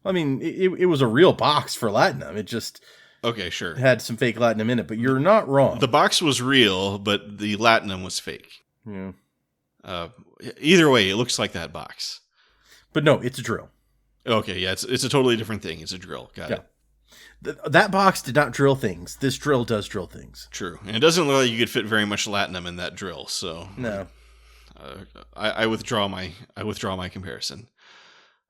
I mean, it was a real box for latinum. It just Okay, sure. had some fake latinum in it, but you're not wrong. The box was real, but the latinum was fake. Yeah. Either way, it looks like that box. But no, it's a drill. Okay, yeah, it's a totally different thing. It's a drill. Got it. That box did not drill things. This drill does drill things. True. And it doesn't look like you could fit very much latinum in that drill, so No. I withdraw my comparison.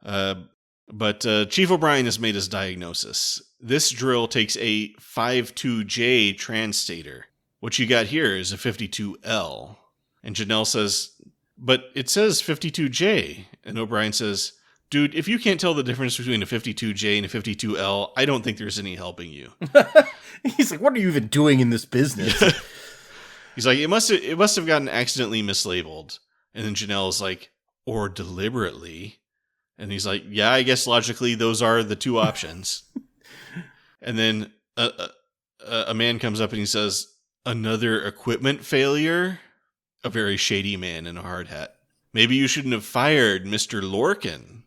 But Chief O'Brien has made his diagnosis. This drill takes a 52J translator. What you got here is a 52L. And Janelle says, but it says 52J. And O'Brien says, dude, if you can't tell the difference between a 52J and a 52L, I don't think there's any helping you. He's like, what are you even doing in this business? He's like, it must have gotten accidentally mislabeled. And then Janelle's like, or deliberately. And he's like, yeah, I guess logically those are the two options. And then a man comes up and he says, another equipment failure? A very shady man in a hard hat. Maybe you shouldn't have fired Mr. Lorcan.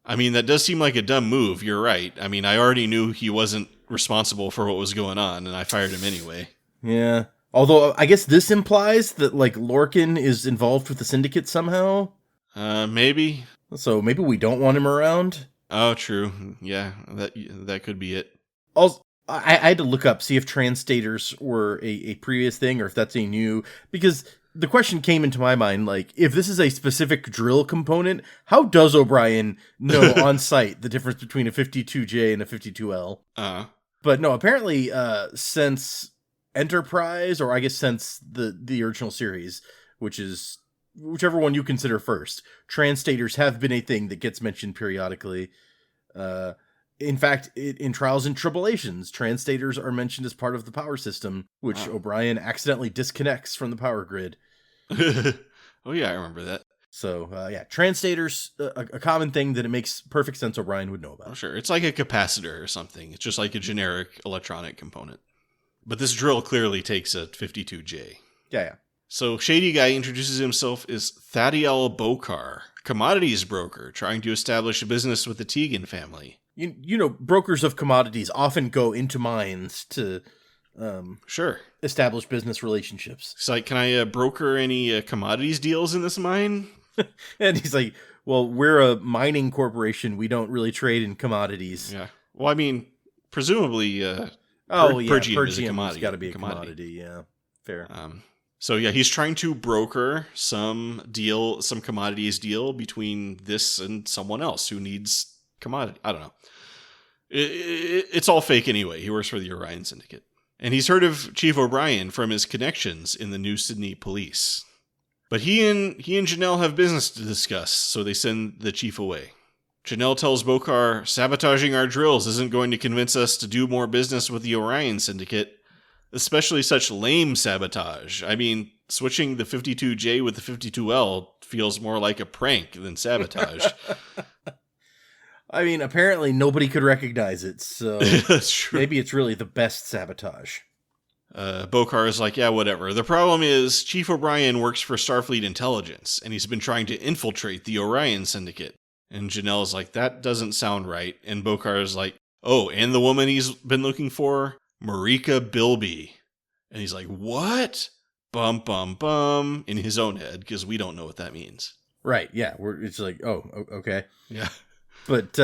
I mean, that does seem like a dumb move. You're right. I mean, I already knew he wasn't responsible for what was going on, and I fired him anyway. Yeah. Although, I guess this implies that, like, Lorcan is involved with the syndicate somehow? Maybe. So maybe we don't want him around? Oh, true. Yeah, that could be it. Also, I had to look up, see if transtators were a previous thing, or if that's a new... Because the question came into my mind, like, if this is a specific drill component, how does O'Brien know on site the difference between a 52J and a 52L? But no, apparently, since Enterprise, or I guess since the original series, which is whichever one you consider first, transtators have been a thing that gets mentioned periodically. In fact, in Trials and Tribulations, transtators are mentioned as part of the power system, which O'Brien accidentally disconnects from the power grid. Oh yeah, I remember that. So, yeah, transtators, a common thing that it makes perfect sense O'Brien would know about. Oh, sure. It's like a capacitor or something. It's just like a generic electronic component. But this drill clearly takes a 52J. Yeah. So, Shady Guy introduces himself as Thadiel Bokar, commodities broker, trying to establish a business with the Tegan family. You know, brokers of commodities often go into mines to sure, establish business relationships. It's like, can I broker any commodities deals in this mine? And he's like, well, we're a mining corporation. We don't really trade in commodities. Yeah. Well, I mean, presumably, Pergium is a commodity. Got to be a commodity. Yeah, fair. So yeah, he's trying to broker some commodities deal between this and someone else who needs commodity. I don't know. It's all fake anyway. He works for the Orion Syndicate. And he's heard of Chief O'Brien from his connections in the New Sydney police. But he and Janelle have business to discuss, so they send the chief away. Janelle tells Bokar, sabotaging our drills isn't going to convince us to do more business with the Orion Syndicate, especially such lame sabotage. I mean, switching the 52J with the 52L feels more like a prank than sabotage. I mean, apparently nobody could recognize it, so that's true. Maybe it's really the best sabotage. Bokar is like, yeah, whatever. The problem is Chief O'Brien works for Starfleet Intelligence, and he's been trying to infiltrate the Orion Syndicate. And Janelle's like, that doesn't sound right. And Bokar is like, oh, and the woman he's been looking for? Marika Bilby. And he's like, what? Bum, bum, bum, in his own head, because we don't know what that means. Right, yeah. It's like, oh, okay. Yeah. But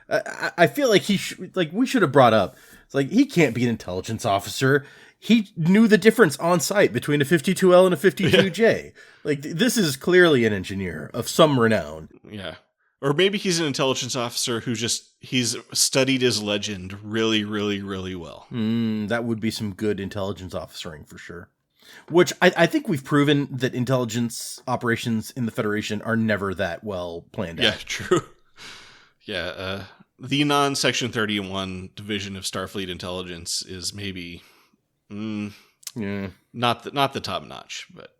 I feel like we should have brought up, it's like, he can't be an intelligence officer. He knew the difference on site between a 52L and a 52J. Yeah. Like, this is clearly an engineer of some renown. Yeah. Or maybe he's an intelligence officer who he's studied his legend really, really, really well. That would be some good intelligence officering for sure. Which I think we've proven that intelligence operations in the Federation are never that well planned out. Yeah, true. Yeah, the non-Section 31 division of Starfleet Intelligence is maybe not the top notch, but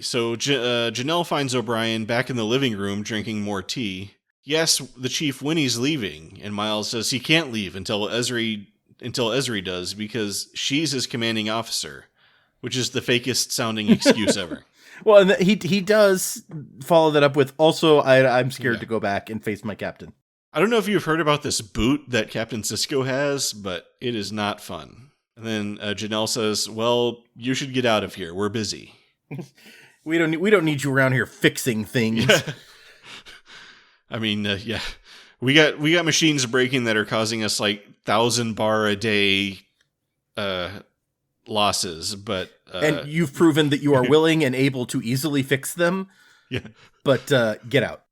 so Janelle finds O'Brien back in the living room drinking more tea. Yes, the Chief Winnie's leaving, and Miles says he can't leave until Ezri does because she's his commanding officer, which is the fakest sounding excuse ever. Well, and he does follow that up with, also, I'm scared to go back and face my captain. I don't know if you've heard about this boot that Captain Sisko has, but it is not fun. And then Janelle says, well, you should get out of here. We're busy. We don't need you around here fixing things. Yeah. I mean, yeah. We got machines breaking that are causing us like 1,000 bar a day losses, but and you've proven that you are willing and able to easily fix them. Yeah. But get out.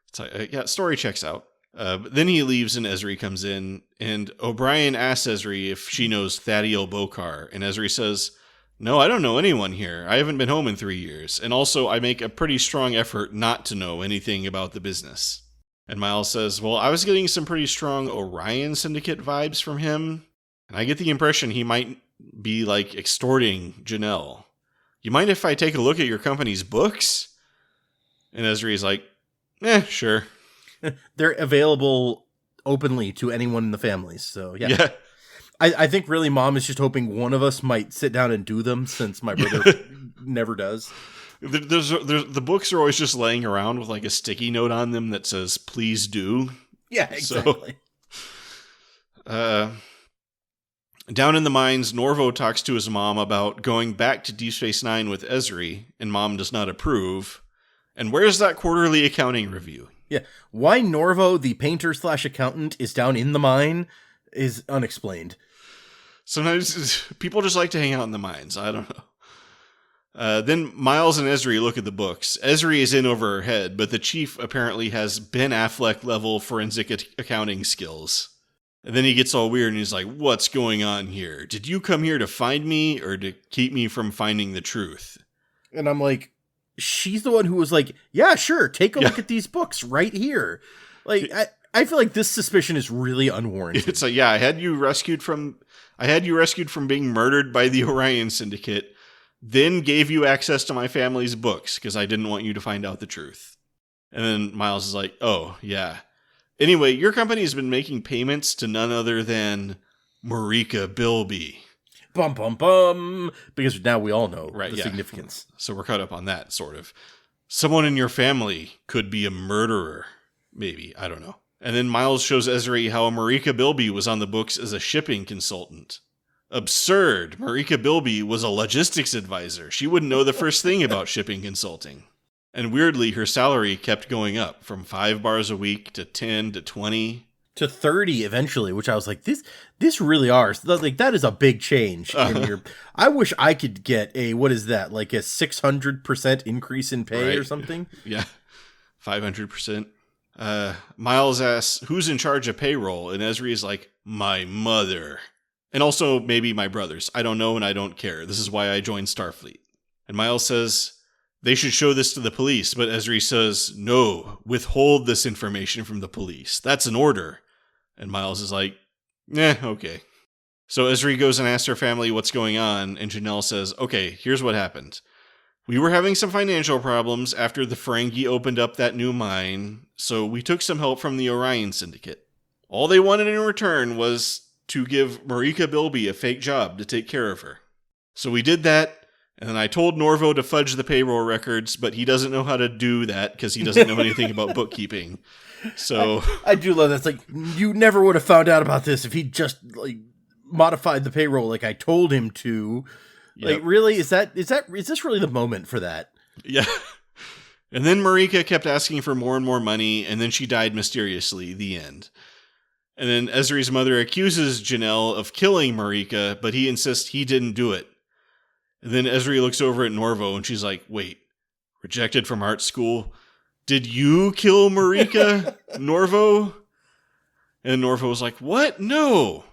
It's like, yeah, story checks out. But then he leaves and Ezri comes in, and O'Brien asks Ezri if she knows Thaddeus Bokar, and Ezri says, no, I don't know anyone here. I haven't been home in 3 years, and also I make a pretty strong effort not to know anything about the business. And Miles says, well, I was getting some pretty strong Orion Syndicate vibes from him, and I get the impression he might be, like, extorting Janelle. You mind if I take a look at your company's books? And Ezri's like, sure. They're available openly to anyone in the family, so yeah. I think really Mom is just hoping one of us might sit down and do them, since my brother never does. The books are always just laying around with like a sticky note on them that says, please do. Yeah, exactly. So, down in the mines, Norvo talks to his mom about going back to Deep Space Nine with Ezri, and Mom does not approve. And where's that quarterly accounting review? Yeah, why Norvo, the painter/accountant, is down in the mine is unexplained. Sometimes people just like to hang out in the mines. I don't know. Then Miles and Ezri look at the books. Ezri is in over her head, but the chief apparently has Ben Affleck level forensic accounting skills. And then he gets all weird and he's like, what's going on here? Did you come here to find me or to keep me from finding the truth? And I'm like, she's the one who was like, yeah, sure, take a look at these books right here. Like, I feel like this suspicion is really unwarranted. It's like, yeah, I had you rescued from being murdered by the Orion Syndicate, then gave you access to my family's books because I didn't want you to find out the truth. And then Miles is like, oh, yeah. Anyway, your company has been making payments to none other than Marika Bilby. Bum, bum, bum. Because now we all know the significance. So we're caught up on that, sort of. Someone in your family could be a murderer. Maybe. I don't know. And then Miles shows Ezri how Marika Bilby was on the books as a shipping consultant. Absurd. Marika Bilby was a logistics advisor. She wouldn't know the first thing about shipping consulting. And weirdly, her salary kept going up from 5 bars a week to 10 to 20. To 30 eventually, which I was like, this really are. Like, that is a big change. In your, I wish I could get a, what is that? Like a 600% increase in pay or something? Yeah. 500%. Miles asks, who's in charge of payroll? And Ezri is like, my mother. And also maybe my brothers. I don't know and I don't care. This is why I joined Starfleet. And Miles says, they should show this to the police. But Ezri says, no, withhold this information from the police. That's an order. And Miles is like, okay. So Ezri goes and asks her family what's going on. And Janelle says, okay, here's what happened. We were having some financial problems after the Ferengi opened up that new mine, so we took some help from the Orion Syndicate. All they wanted in return was to give Marika Bilby a fake job to take care of her. So we did that, and then I told Norvo to fudge the payroll records, but he doesn't know how to do that because he doesn't know anything about bookkeeping. So I do love that. It's like, you never would have found out about this if he just like modified the payroll like I told him to. Yep. Like, really? Is this really the moment for that? Yeah. And then Marika kept asking for more and more money, and then she died mysteriously. The end. And then Ezri's mother accuses Janelle of killing Marika, but he insists he didn't do it. And then Ezri looks over at Norvo, and she's like, wait, rejected from art school? Did you kill Marika, Norvo? And Norvo was like, what? No.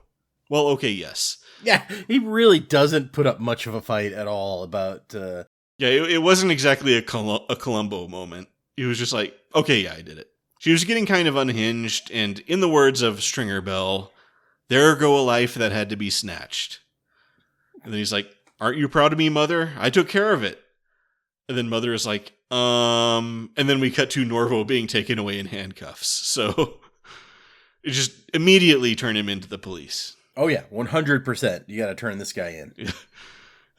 Well, okay, yes. Yeah, he really doesn't put up much of a fight at all about... Yeah, it wasn't exactly a Columbo moment. He was just like, okay, yeah, I did it. She was getting kind of unhinged, and in the words of Stringer Bell, there go a life that had to be snatched. And then he's like, aren't you proud of me, Mother? I took care of it. And then Mother is like, and then we cut to Norvo being taken away in handcuffs. So it just immediately turned him into the police. Oh, yeah, 100%. You got to turn this guy in. Yeah.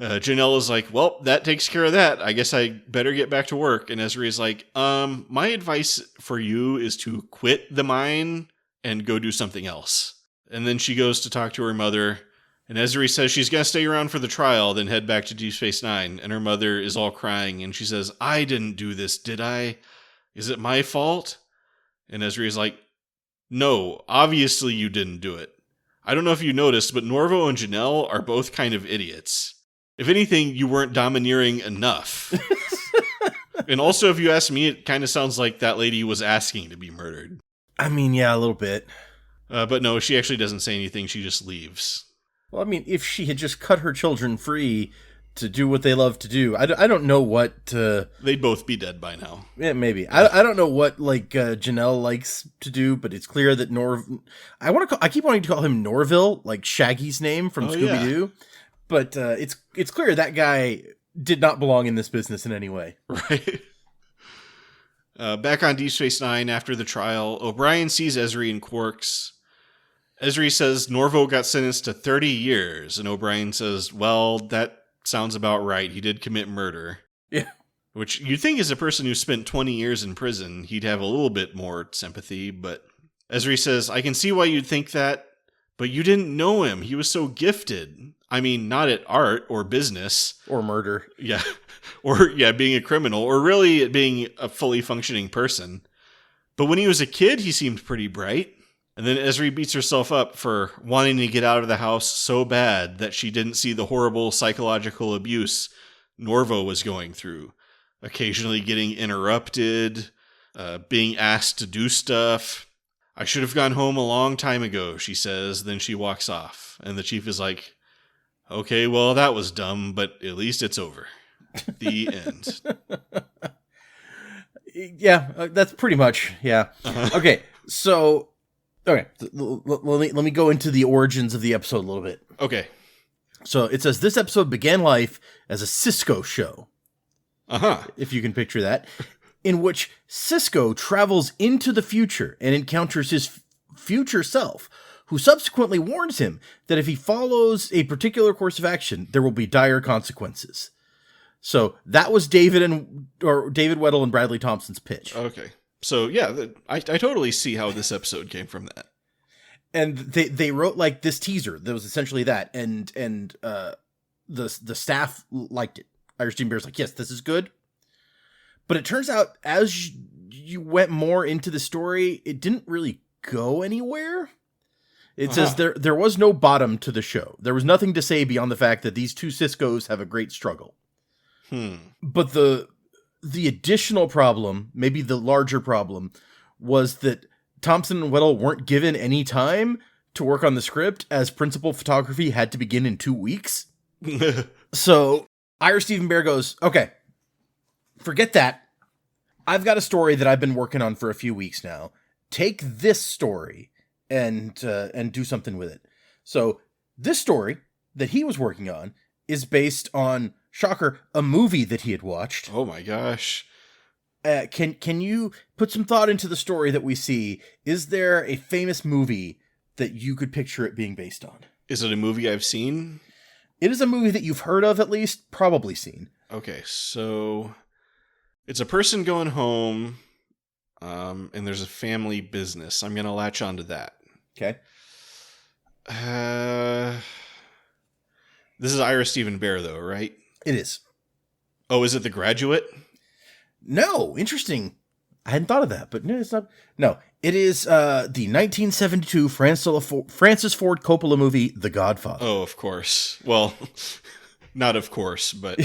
Janelle is like, well, that takes care of that. I guess I better get back to work. And Ezri is like, my advice for you is to quit the mine and go do something else. And then she goes to talk to her mother. And Ezri says she's going to stay around for the trial, then head back to Deep Space Nine. And her mother is all crying. And she says, I didn't do this, did I? Is it my fault? And Ezri is like, no, obviously you didn't do it. I don't know if you noticed, but Norvo and Janelle are both kind of idiots. If anything, you weren't domineering enough. And also, if you ask me, it kind of sounds like that lady was asking to be murdered. I mean, yeah, a little bit. But no, she actually doesn't say anything. She just leaves. Well, I mean, if she had just cut her children free to do what they love to do, I don't know what... They'd both be dead by now. Yeah, maybe. I don't know what Janelle likes to do, but it's clear that I keep wanting to call him Norville, like Shaggy's name from Scooby-Doo. Yeah. But it's clear that guy did not belong in this business in any way. Right. Back on Deep Space Nine after the trial, O'Brien sees Ezri and Quarks. Ezri says Norvo got sentenced to 30 years, and O'Brien says, well, that sounds about right. He did commit murder. Yeah. Which you'd think as a person who spent 20 years in prison, he'd have a little bit more sympathy, but Ezri says, I can see why you'd think that, but you didn't know him. He was so gifted. I mean, not at art or business. Or murder. Yeah. Or, being a criminal. Or really being a fully functioning person. But when he was a kid, he seemed pretty bright. And then Ezri beats herself up for wanting to get out of the house so bad that she didn't see the horrible psychological abuse Norvo was going through. Occasionally getting interrupted, being asked to do stuff. I should have gone home a long time ago, she says. Then she walks off. And the chief is like, okay, well, that was dumb, but at least it's over. The end. Yeah, that's pretty much, yeah. Uh-huh. Okay, so, let me go into the origins of the episode a little bit. Okay. So it says, this episode began life as a Cisco show. Uh-huh. If you can picture that. In which Cisco travels into the future and encounters his future self, who subsequently warns him that if he follows a particular course of action, there will be dire consequences. So that was David Weddle and Bradley Thompson's pitch. Okay. So yeah, I totally see how this episode came from that. And they wrote like this teaser that was essentially that, and the staff liked it. Irish Team Bear's like, yes, this is good. But it turns out as you went more into the story, it didn't really go anywhere. It says there was no bottom to the show. There was nothing to say beyond the fact that these two Ciscos have a great struggle. But the additional problem, maybe the larger problem, was that Thompson and Weddle weren't given any time to work on the script, as principal photography had to begin in 2 weeks. So Ira Stephen Bear goes, okay, forget that. I've got a story that I've been working on for a few weeks now. Take this story and do something with it. So this story that he was working on is based on, shocker, a movie that he had watched. Oh my gosh. Can you put some thought into the story that we see? Is there a famous movie that you could picture it being based on? Is it a movie I've seen? It is a movie that you've heard of, at least, probably seen. Okay, so it's a person going home, and there's a family business. I'm going to latch onto that. Okay. This is Ira Stephen Bear, though, right? It is. Oh, is it The Graduate? No, interesting. I hadn't thought of that, but no, it's not. No, it is the 1972 Francis Ford Coppola movie, The Godfather. Oh, of course. Well, not of course, but...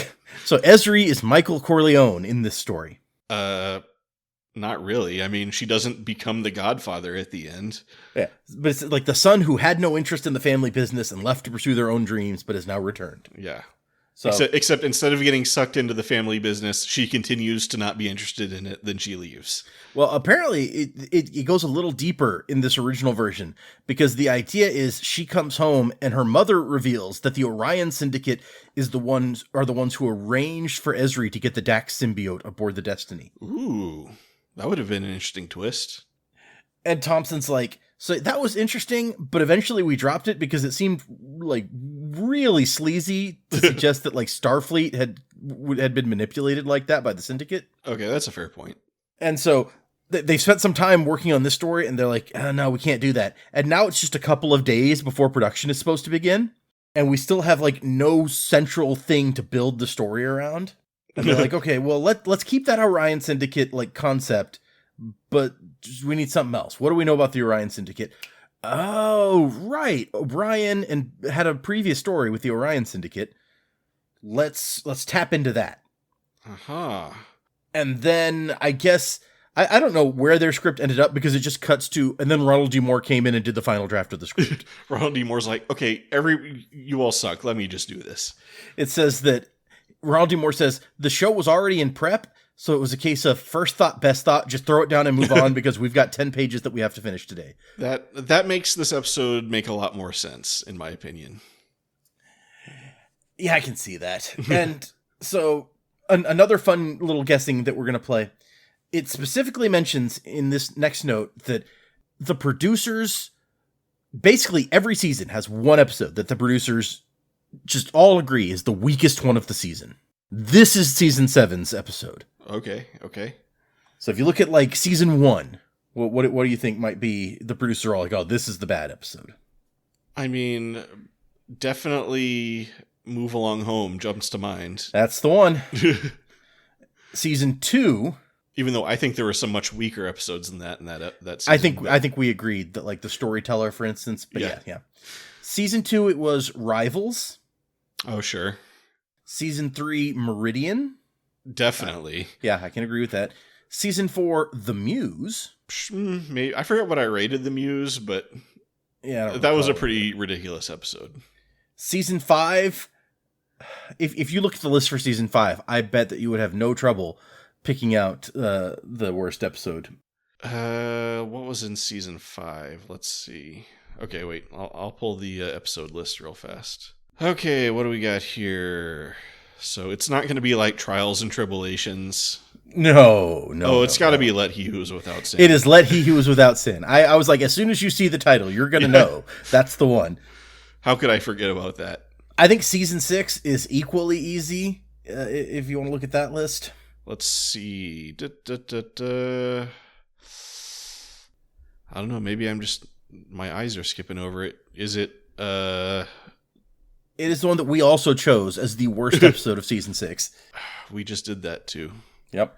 So Ezri is Michael Corleone in this story. Not really. I mean, she doesn't become the Godfather at the end. Yeah, but it's like the son who had no interest in the family business and left to pursue their own dreams, but has now returned. Yeah. So, except instead of getting sucked into the family business, she continues to not be interested in it, then she leaves. Well, apparently it goes a little deeper in this original version, because the idea is she comes home and her mother reveals that the Orion Syndicate are the ones who arranged for Ezri to get the Dax symbiote aboard the Destiny. Ooh, that would have been an interesting twist. And Thompson's like, so that was interesting, but eventually we dropped it because it seemed like really sleazy to suggest that like Starfleet had been manipulated like that by the Syndicate. Okay, that's a fair point. And so they spent some time working on this story, and they're like, oh, no, we can't do that. And now it's just a couple of days before production is supposed to begin, and we still have like no central thing to build the story around. And they're like, okay, well, let's keep that Orion Syndicate like concept, but we need something else. What do we know about the Orion Syndicate? Oh, right. O'Brien and had a previous story with the Orion Syndicate. Let's tap into that. Uh-huh. And then I guess I don't know where their script ended up because it just cuts to, and then Ronald D. Moore came in and did the final draft of the script. Ronald D. Moore's like, okay, you all suck. Let me just do this. It says that Ronald D. Moore says the show was already in prep. So it was a case of first thought, best thought, just throw it down and move on because we've got 10 pages that we have to finish today. That makes this episode make a lot more sense, in my opinion. Yeah, I can see that. And so another fun little guessing that we're going to play. It specifically mentions in this next note that the producers, basically every season has one episode that the producers just all agree is the weakest one of the season. This is season 7's episode. Okay. So if you look at like season 1, what do you think might be the producer all like, oh, this is the bad episode? I mean, definitely Move Along Home jumps to mind. That's the one. Season 2. Even though I think there were some much weaker episodes than that season. I think we agreed that like the Storyteller, for instance. But yeah. Season 2, it was Rivals. Oh, sure. Season 3, Meridian. Definitely. Yeah, I can agree with that. Season 4, The Muse. Maybe I forgot what I rated The Muse, but yeah, that was a pretty ridiculous episode. Season 5, if you look at the list for season 5, I bet that you would have no trouble picking out the worst episode. What was in season 5? Let's see. Okay, wait. I'll pull the episode list real fast. Okay, what do we got here? So it's not going to be like Trials and Tribulations. No. Oh, it's got to be Let He Who Is Without Sin. It is Let He Who Is Without Sin. I was like, as soon as you see the title, you're going to know. That's the one. How could I forget about that? I think season 6 is equally easy, if you want to look at that list. Let's see. I don't know. Maybe my eyes are skipping over it. Is it, It is the one that we also chose as the worst episode of season 6. We just did that too. Yep.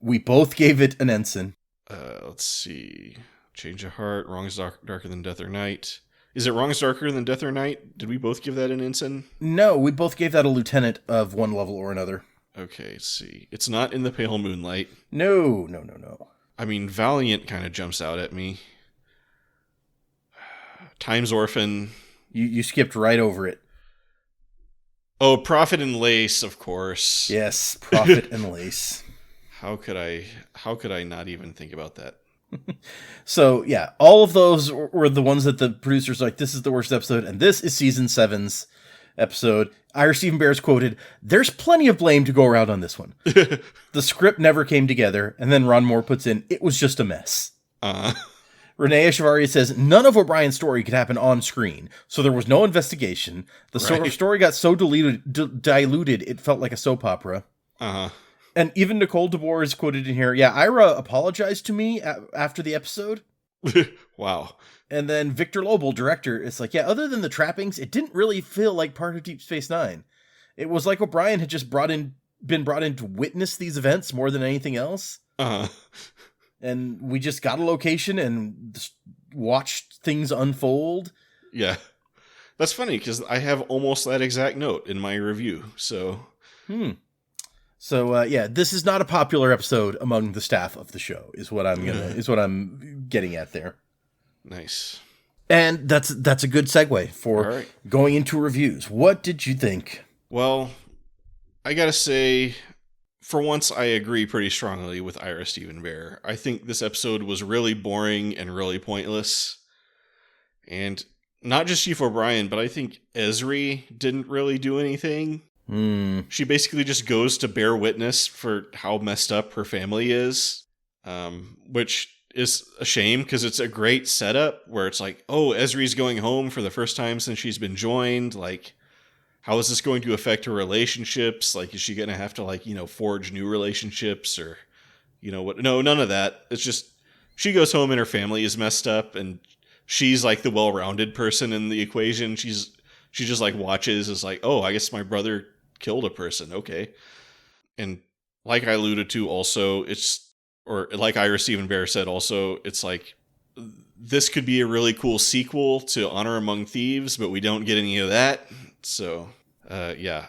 We both gave it an ensign. Let's see. Change of Heart, Wrong is Darker Than Death or Night. Is it Wrong is Darker Than Death or Night? Did we both give that an ensign? No, we both gave that a lieutenant of one level or another. Okay, let's see. It's not In the Pale Moonlight. No. I mean, Valiant kind of jumps out at me. Time's Orphan. You skipped right over it. Oh, Prophet and Lace, of course. Yes, Prophet and Lace. How could I not even think about that? So, yeah, all of those were the ones that the producers like, this is the worst episode, and this is season 7's episode. Ira Stephen Bear is quoted, "There's plenty of blame to go around on this one. The script never came together," and then Ron Moore puts in, "It was just a mess." Renee Echevarria says, "None of O'Brien's story could happen on screen, so there was no investigation. The story got so diluted, it felt like a soap opera." And even Nicole DeBoer is quoted in here, "Yeah, Ira apologized to me after the episode." Wow. And then Victor Lobel, director, is like, "Yeah, other than the trappings, it didn't really feel like part of Deep Space Nine. It was like O'Brien had just been brought in to witness these events more than anything else." And we just got a location and watched things unfold. Yeah. That's funny, because I have almost that exact note in my review, so... So, yeah, this is not a popular episode among the staff of the show, is what I'm getting at there. Nice. And that's a good segue for going into reviews. What did you think? Well, I gotta say... For once, I agree pretty strongly with Ira Stephen Bear. I think this episode was really boring and really pointless. And not just Chief O'Brien, but I think Ezri didn't really do anything. She basically just goes to bear witness for how messed up her family is. Which, is a shame because it's a great setup where it's like, oh, Ezri's going home for the first time since she's been joined. Like, how is this going to affect her relationships? Like, is she going to have to, like, forge new relationships or, what? No, none of that. It's just she goes home and her family is messed up and she's like the well-rounded person in the equation. She just like watches as like, oh, I guess my brother killed a person. Okay. And like I alluded to also, or like Ira Stephen Bear said also, it's like, this could be a really cool sequel to Honor Among Thieves, but we don't get any of that. So, yeah,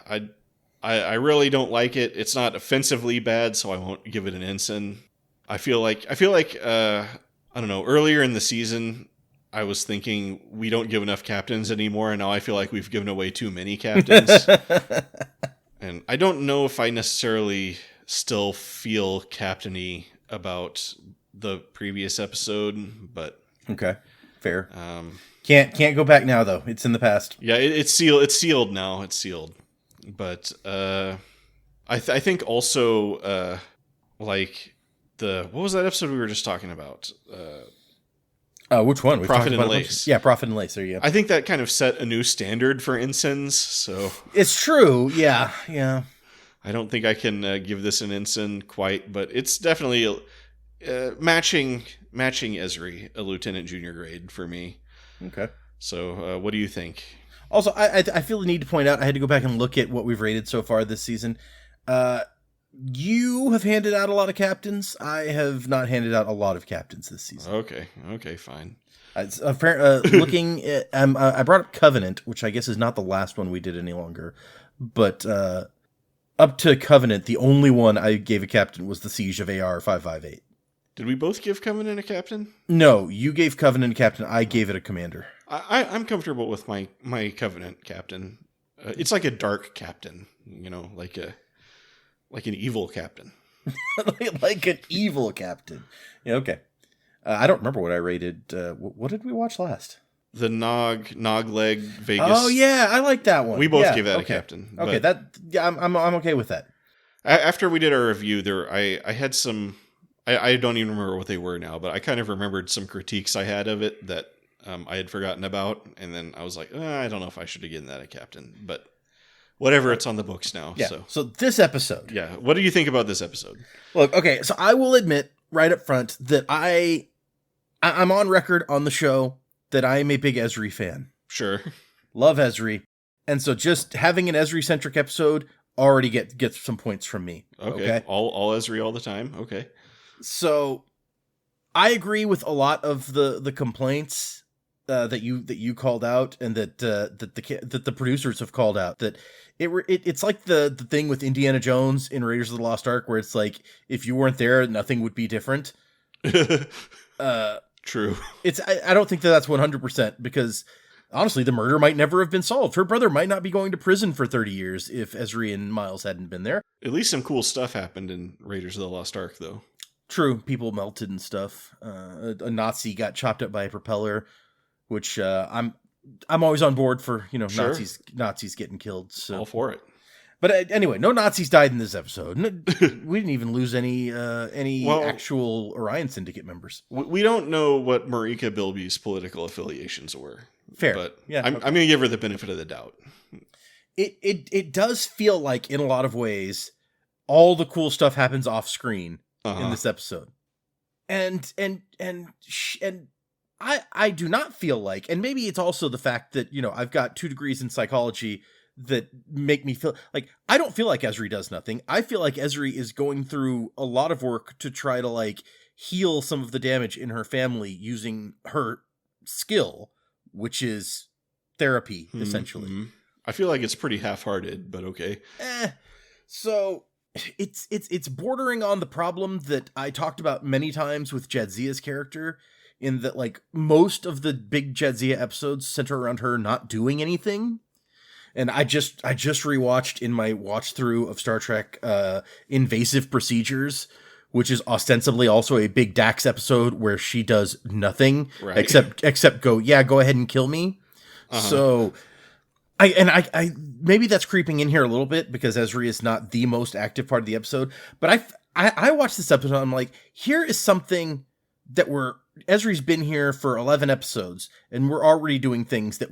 I really don't like it. It's not offensively bad, so I won't give it an ensign. I feel like, I don't know, earlier in the season, I was thinking we don't give enough captains anymore, and now I feel like we've given away too many captains. And I don't know if I necessarily still feel captain-y about the previous episode, but okay, fair. Can't go back now though. It's in the past. Yeah, it's sealed. It's sealed now. It's sealed. But I think also like what was that episode we were just talking about? Which one? Prophet and Lace. Yeah, Prophet and Lace. There you go. I think that kind of set a new standard for ensigns. So it's true. Yeah. I don't think I can give this an ensign quite, but it's definitely matching Ezri, a lieutenant junior grade for me. Okay. So what do you think? Also, I feel the need to point out, I had to go back and look at what we've rated so far this season. You have handed out a lot of captains. I have not handed out a lot of captains this season. Okay, fine. Looking at, I brought up Covenant, which I guess is not the last one we did any longer, but up to Covenant, the only one I gave a captain was the Siege of AR 558. Did we both give Covenant a captain? No, you gave Covenant a captain. I gave it a commander. I'm comfortable with my Covenant captain. It's like a dark captain, like an evil captain. Like an evil captain. Yeah, okay. I don't remember what I rated. What did we watch last? The Nog leg Vegas. Oh yeah, I like that one. We both gave that a captain. Okay, I'm okay with that. After we did our review, I had some. I don't even remember what they were now, but I kind of remembered some critiques I had of it that I had forgotten about, and then I was like, I don't know if I should have given that a captain, but whatever, it's on the books now. Yeah. So this episode. Yeah. What do you think about this episode? Look, okay, so I will admit right up front that I'm on record on the show that I am a big Ezri fan. Sure. Love Ezri. And so just having an Ezri-centric episode already gets some points from me. Okay. All Ezri all the time. Okay. So I agree with a lot of the complaints that you called out, and that the producers have called out, that it's like the thing with Indiana Jones in Raiders of the Lost Ark, where it's like, if you weren't there, nothing would be different. True. I don't think that's 100%, because honestly, the murder might never have been solved. Her brother might not be going to prison for 30 years if Ezri and Miles hadn't been there. At least some cool stuff happened in Raiders of the Lost Ark, though. True. People melted and stuff. A Nazi got chopped up by a propeller, which I'm always on board for, sure. Nazis getting killed. So. All for it. But anyway, no Nazis died in this episode. We didn't even lose any actual Orion Syndicate members. We don't know what Marika Bilby's political affiliations were. Fair. But yeah, I'm going to give her the benefit of the doubt. It does feel like, in a lot of ways, all the cool stuff happens off screen in this episode. And I do not feel like, and maybe it's also the fact that, I've got 2 degrees in psychology that make me feel like, I don't feel like Ezri does nothing. I feel like Ezri is going through a lot of work to try to heal some of the damage in her family using her skill, which is therapy, essentially. I feel like it's pretty half-hearted, but okay. So it's bordering on the problem that I talked about many times with Jadzia's character, in that most of the big Jadzia episodes center around her not doing anything. And I just rewatched in my watch through of Star Trek Invasive Procedures, which is ostensibly also a big Dax episode where she does nothing except go ahead and kill me. So I maybe that's creeping in here a little bit, because Ezri is not the most active part of the episode, but I watched this episode and I'm like, here is something that Ezri's been here for 11 episodes, and we're already doing things that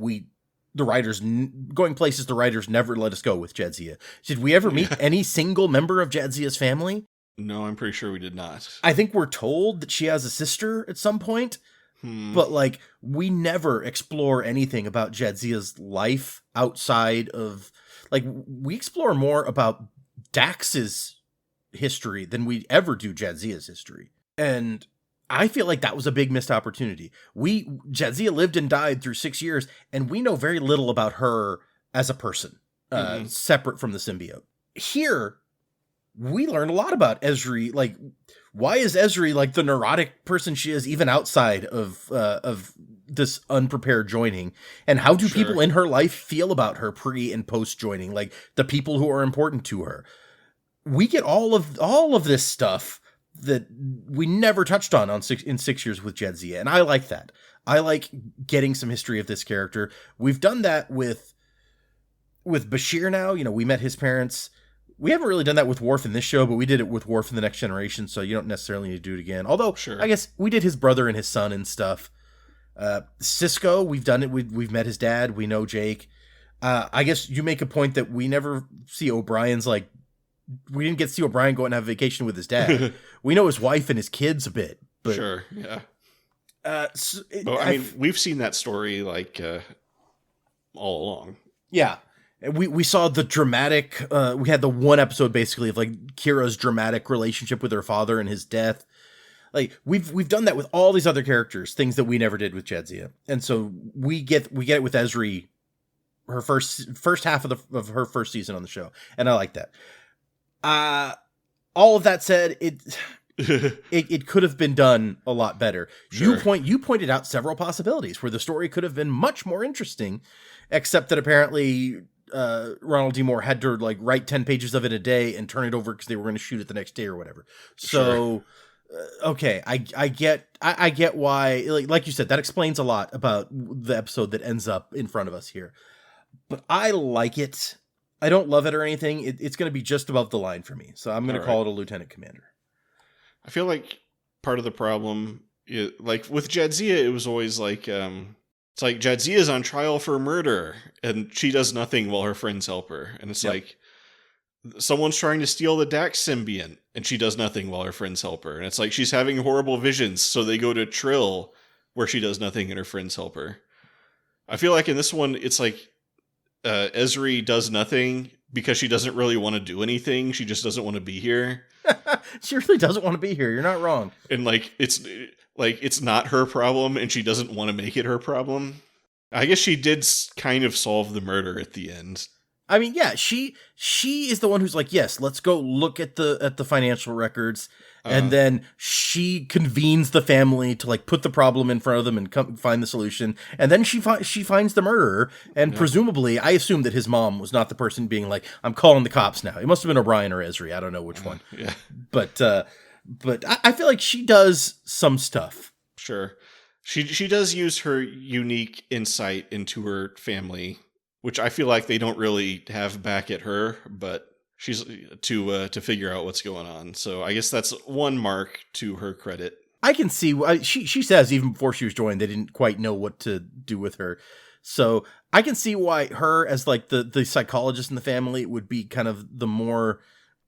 going places the writers never let us go with Jadzia. Did we ever meet any single member of Jadzia's family? No, I'm pretty sure we did not. I think we're told that she has a sister at some point, but like we never explore anything about Jadzia's life outside of, like, we explore more about Dax's history than we ever do Jadzia's history. And I feel like that was a big missed opportunity. Jadzia lived and died through 6 years, and we know very little about her as a person, separate from the symbiote. Here, we learn a lot about Ezri. Like, why is Ezri like the neurotic person she is, even outside of this unprepared joining? And how do people in her life feel about her pre and post joining? Like the people who are important to her. We get all of this stuff that we never touched on in 6 years with Jadzia, and I like that. I like getting some history of this character. We've done that with Bashir now. You know, we met his parents. We haven't really done that with Worf in this show, but we did it with Worf in The Next Generation, so you don't necessarily need to do it again. Although, I guess we did his brother and his son and stuff. Cisco, we've done it. We've met his dad. We know Jake. I guess you make a point that we never see O'Brien's, like, we didn't get to see O'Brien go and have a vacation with his dad. We know his wife and his kids a bit. But, we've seen that story, like, all along. Yeah. We saw the dramatic, we had the one episode basically of like Kira's dramatic relationship with her father and his death. Like we've done that with all these other characters, things that we never did with Jadzia. And so we get it with Ezri, her first half of her first season on the show. And I like that. All of that said, it could have been done a lot better. Sure. You pointed out several possibilities where the story could have been much more interesting, except that apparently Ronald D. Moore had to like write 10 pages of it a day and turn it over because they were going to shoot it the next day or whatever. So, okay, I get why, like you said, that explains a lot about the episode that ends up in front of us here. But I like it. I don't love it or anything. It's going to be just above the line for me. So I'm going to call it a lieutenant commander. I feel like part of the problem, like with Jadzia, it was always like, it's like Jadzia's on trial for murder and she does nothing while her friends help her. And it's like someone's trying to steal the Dax symbiont and she does nothing while her friends help her. And it's like she's having horrible visions, so they go to Trill where she does nothing and her friends help her. I feel like in this one, it's like Ezri does nothing because she doesn't really want to do anything. She just doesn't want to be here. She really doesn't want to be here. You're not wrong. And it's not her problem and she doesn't want to make it her problem. I guess she did kind of solve the murder at the end. I mean, yeah, she is the one who's like, yes, let's go look at the financial records. And then she convenes the family to like put the problem in front of them and come find the solution. And then she finds the murderer. And presumably, I assume that his mom was not the person being like, I'm calling the cops now. It must have been O'Brien or Ezri. I don't know which one. Yeah. But I feel like she does some stuff. Sure. She does use her unique insight into her family, which I feel like they don't really have back at her, but she's to figure out what's going on. So I guess that's one mark to her credit. I can see she says even before she was joined, they didn't quite know what to do with her. So I can see why her as like the psychologist in the family would be kind of the more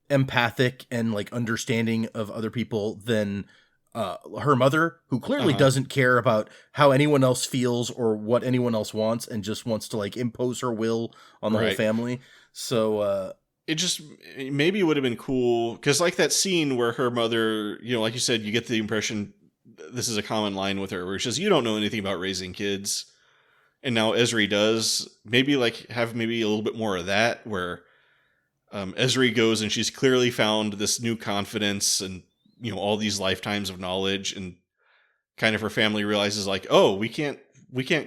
empathic and like understanding of other people than her mother, who clearly doesn't care about how anyone else feels or what anyone else wants and just wants to like impose her will on the whole family. So it just maybe would have been cool because like that scene where her mother, you know, like you said, you get the impression this is a common line with her where she says, you don't know anything about raising kids. And now Ezri does. Maybe like have maybe a little bit more of that where Ezri goes and she's clearly found this new confidence and, you know, all these lifetimes of knowledge, and kind of her family realizes like, oh, we can't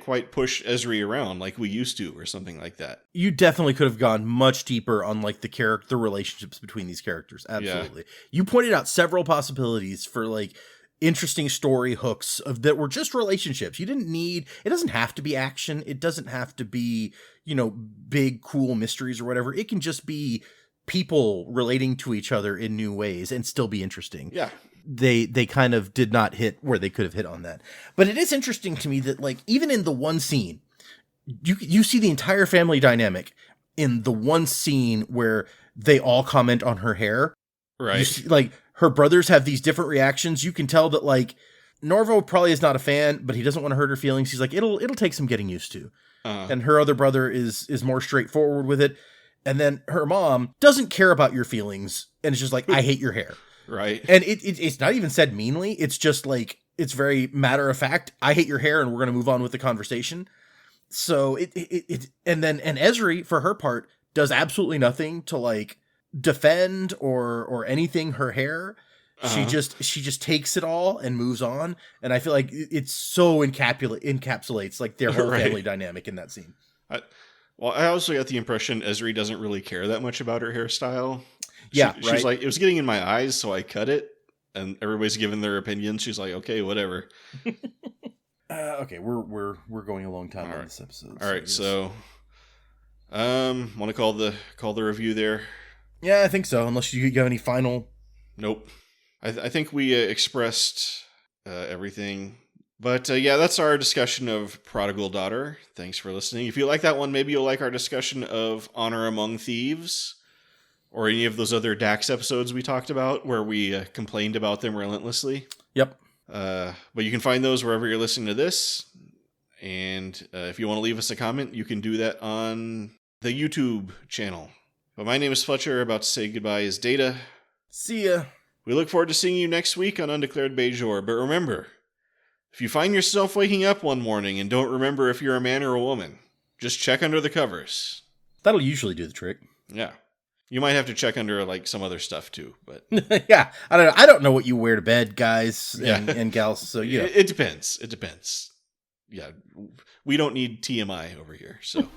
quite push Ezri around like we used to or something like that. You definitely could have gone much deeper on like the relationships between these characters. Absolutely. Yeah. You pointed out several possibilities for like interesting story hooks that were just relationships. It doesn't have to be action. It doesn't have to be, you know, big, cool mysteries or whatever. It can just be people relating to each other in new ways and still be interesting. Yeah. they kind of did not hit where they could have hit on that. But it is interesting to me that, like, even in the one scene, you see the entire family dynamic in the one scene where they all comment on her hair. Right. You see, like, her brothers have these different reactions. You can tell that, like, Norvo probably is not a fan, but he doesn't want to hurt her feelings. He's like, it'll take some getting used to. And her other brother is more straightforward with it. And then her mom doesn't care about your feelings and it's just like, I hate your hair. Right. And it's not even said meanly. It's just like, it's very matter of fact. I hate your hair and we're going to move on with the conversation. So and Ezri, for her part, does absolutely nothing to, like, defend or anything her hair. She just takes it all and moves on. And I feel like it's so encapsulates like their whole family dynamic in that scene. I also got the impression Ezri doesn't really care that much about her hairstyle. She's like, it was getting in my eyes, so I cut it. And everybody's giving their opinions. She's like, okay, whatever. Okay, we're going a long time on this episode. All right, so want to call the review there? Yeah, I think so. Unless you have any final. Nope. I think we expressed everything. But yeah, that's our discussion of Prodigal Daughter. Thanks for listening. If you like that one, maybe you'll like our discussion of Honor Among Thieves, or any of those other Dax episodes we talked about where we complained about them relentlessly. Yep. But you can find those wherever you're listening to this. And if you want to leave us a comment, you can do that on the YouTube channel. But my name is Fletcher. About to say goodbye is Data. See ya. We look forward to seeing you next week on Undeclared Bajor. But remember, if you find yourself waking up one morning and don't remember if you're a man or a woman, just check under the covers. That'll usually do the trick. Yeah. You might have to check under, like, some other stuff too, but yeah, I don't know what you wear to bed, guys and gals. So it depends. It depends. Yeah, we don't need TMI over here. So.